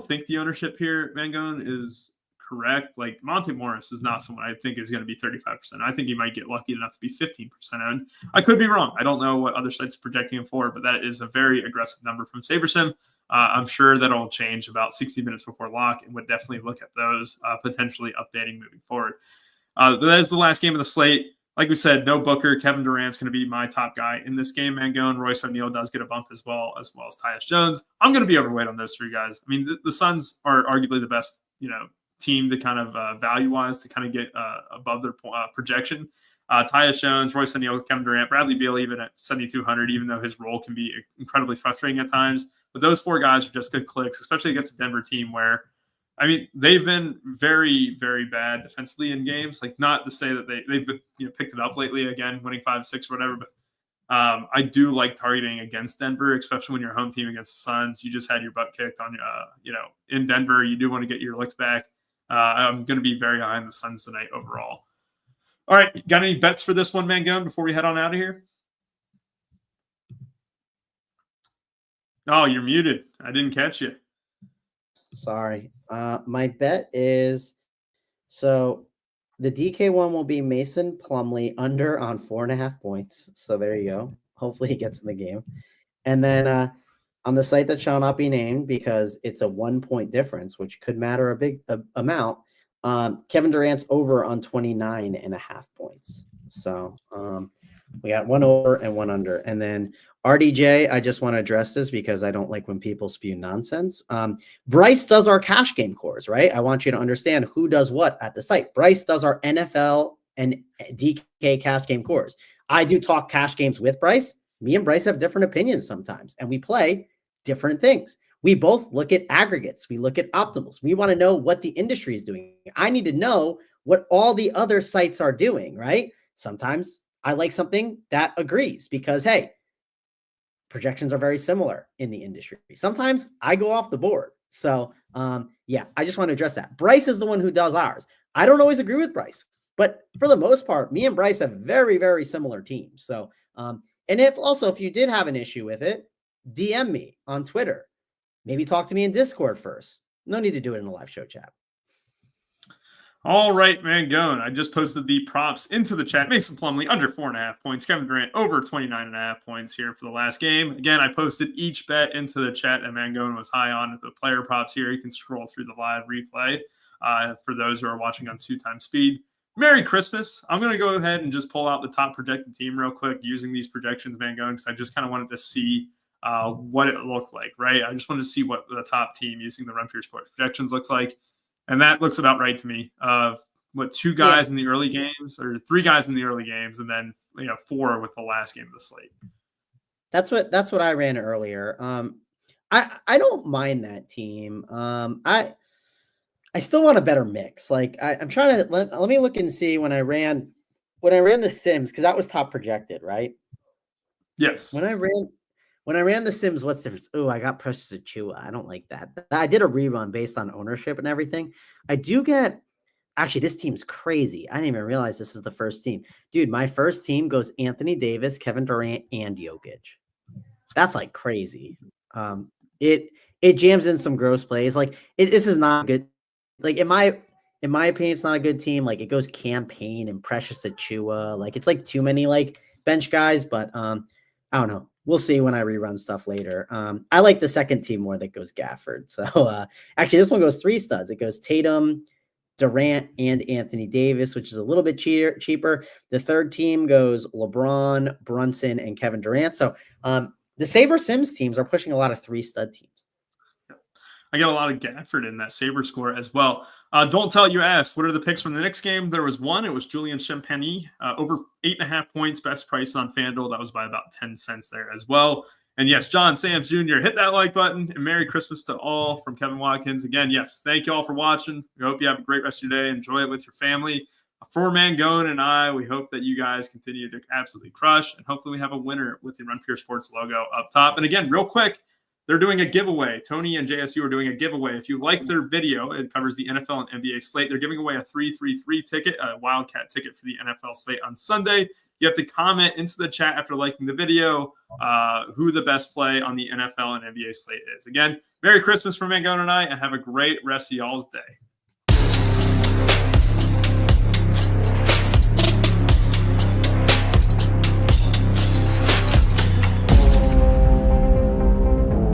think the ownership here, Mangone, is correct, like Monte Morris is not someone I think is going to be 35%. I think he might get lucky enough to be 15%. And I could be wrong. I don't know what other sites are projecting him for, but that is a very aggressive number from SaberSim. I'm sure that'll change about 60 minutes before lock, and would definitely look at those potentially updating moving forward. That is the last game of the slate. Like we said, no Booker. Kevin Durant's going to be my top guy in this game. Mangone, Royce O'Neal does get a bump as well as Tyus Jones. I'm going to be overweight on those three guys. I mean, the Suns are arguably the best, team to kind of value-wise to kind of get above their projection. Tyus Jones, Royce O'Neal, Kevin Durant, Bradley Beal, even at 7,200, even though his role can be incredibly frustrating at times. But those four guys are just good clicks, especially against a Denver team where, I mean, they've been very, very bad defensively in games. Like, not to say that they've picked it up lately, again, winning 5-6 or whatever. But I do like targeting against Denver, especially when you're home team against the Suns. You just had your butt kicked on, in Denver. You do want to get your looks back. I'm going to be very high on the Suns tonight overall. All right, got any bets for this one, Mangone, before we head on out of here? Oh, you're muted. I didn't catch you. Sorry. My bet is, so the DK one will be Mason Plumlee under on 4.5 points. So there you go. Hopefully he gets in the game. And then on the site that shall not be named, because it's a 1 point difference, which could matter a big amount, Kevin Durant's over on 29.5 points. So we got one over and one under. And then RDJ, I just want to address this because I don't like when people spew nonsense. Bryce does our cash game cores, right? I want you to understand who does what at the site. Bryce does our NFL and DK cash game cores. I do talk cash games with Bryce. Me and Bryce have different opinions sometimes, and we play different things. We both look at aggregates. We look at optimals. We want to know what the industry is doing. I need to know what all the other sites are doing, right? Sometimes I like something that agrees because, hey, projections are very similar in the industry. Sometimes I go off the board. So, yeah, I just want to address that. Bryce is the one who does ours. I don't always agree with Bryce, but for the most part, me and Bryce have very, very similar teams. So, and if you did have an issue with it, DM me on Twitter. Maybe talk to me in Discord first. No need to do it in a live show chat. All right, Mangone. I just posted the props into the chat. Mason Plumlee under 4.5 points. Kevin Durant over 29.5 points here for the last game. Again, I posted each bet into the chat, and Mangone was high on the player props here. You can scroll through the live replay for those who are watching on 2x speed. Merry Christmas. I'm going to go ahead and just pull out the top projected team real quick using these projections, Mangone, because I just kind of wanted to see what it looked like, right? I just wanted to see what the top team using the Run for Your Sports projections looks like. And that looks about right to me. Two guys in the early games, or three guys in the early games, and then 4 with the last game of the slate. That's what I ran earlier. I don't mind that team. I still want a better mix. Like I'm trying to let me look and see when I ran the Sims, because that was top projected, right? Yes. When I ran the Sims, what's the difference? Oh, I got Precious Achua. I don't like that. I did a rerun based on ownership and everything. I do get, actually, this team's crazy. I didn't even realize this is the first team. Dude, my first team goes Anthony Davis, Kevin Durant, and Jokic. That's like crazy. It jams in some gross plays. Like this is not good. Like in my opinion, it's not a good team. Like it goes Campaign and Precious Achua. Like it's like too many like bench guys, but I don't know. We'll see when I rerun stuff later. I like the second team more that goes Gafford. So actually this one goes 3 studs. It goes Tatum, Durant, and Anthony Davis, which is a little bit cheaper. The third team goes LeBron, Brunson, and Kevin Durant. So the Saber Sims teams are pushing a lot of 3 stud teams. I got a lot of Gafford in that Saber score as well. Don't tell you asked, what are the picks from the next game? There was one. It was Julian Champagny, over 8.5 points, best price on FanDuel. That was by about 10 cents there as well. And yes, John Sams Jr., hit that like button, and Merry Christmas to all from Kevin Watkins. Again, yes, thank you all for watching. We hope you have a great rest of your day. Enjoy it with your family. For Mangone and I, we hope that you guys continue to absolutely crush, and hopefully we have a winner with the Run for Your Sports logo up top. And again, real quick, they're doing a giveaway. Tony and JSU are doing a giveaway. If you like their video, it covers the NFL and NBA slate. They're giving away a 3-3-3 ticket, a Wildcat ticket for the NFL slate on Sunday. You have to comment into the chat after liking the video who the best play on the NFL and NBA slate is. Again, Merry Christmas from Mangone and I, and have a great rest of y'all's day.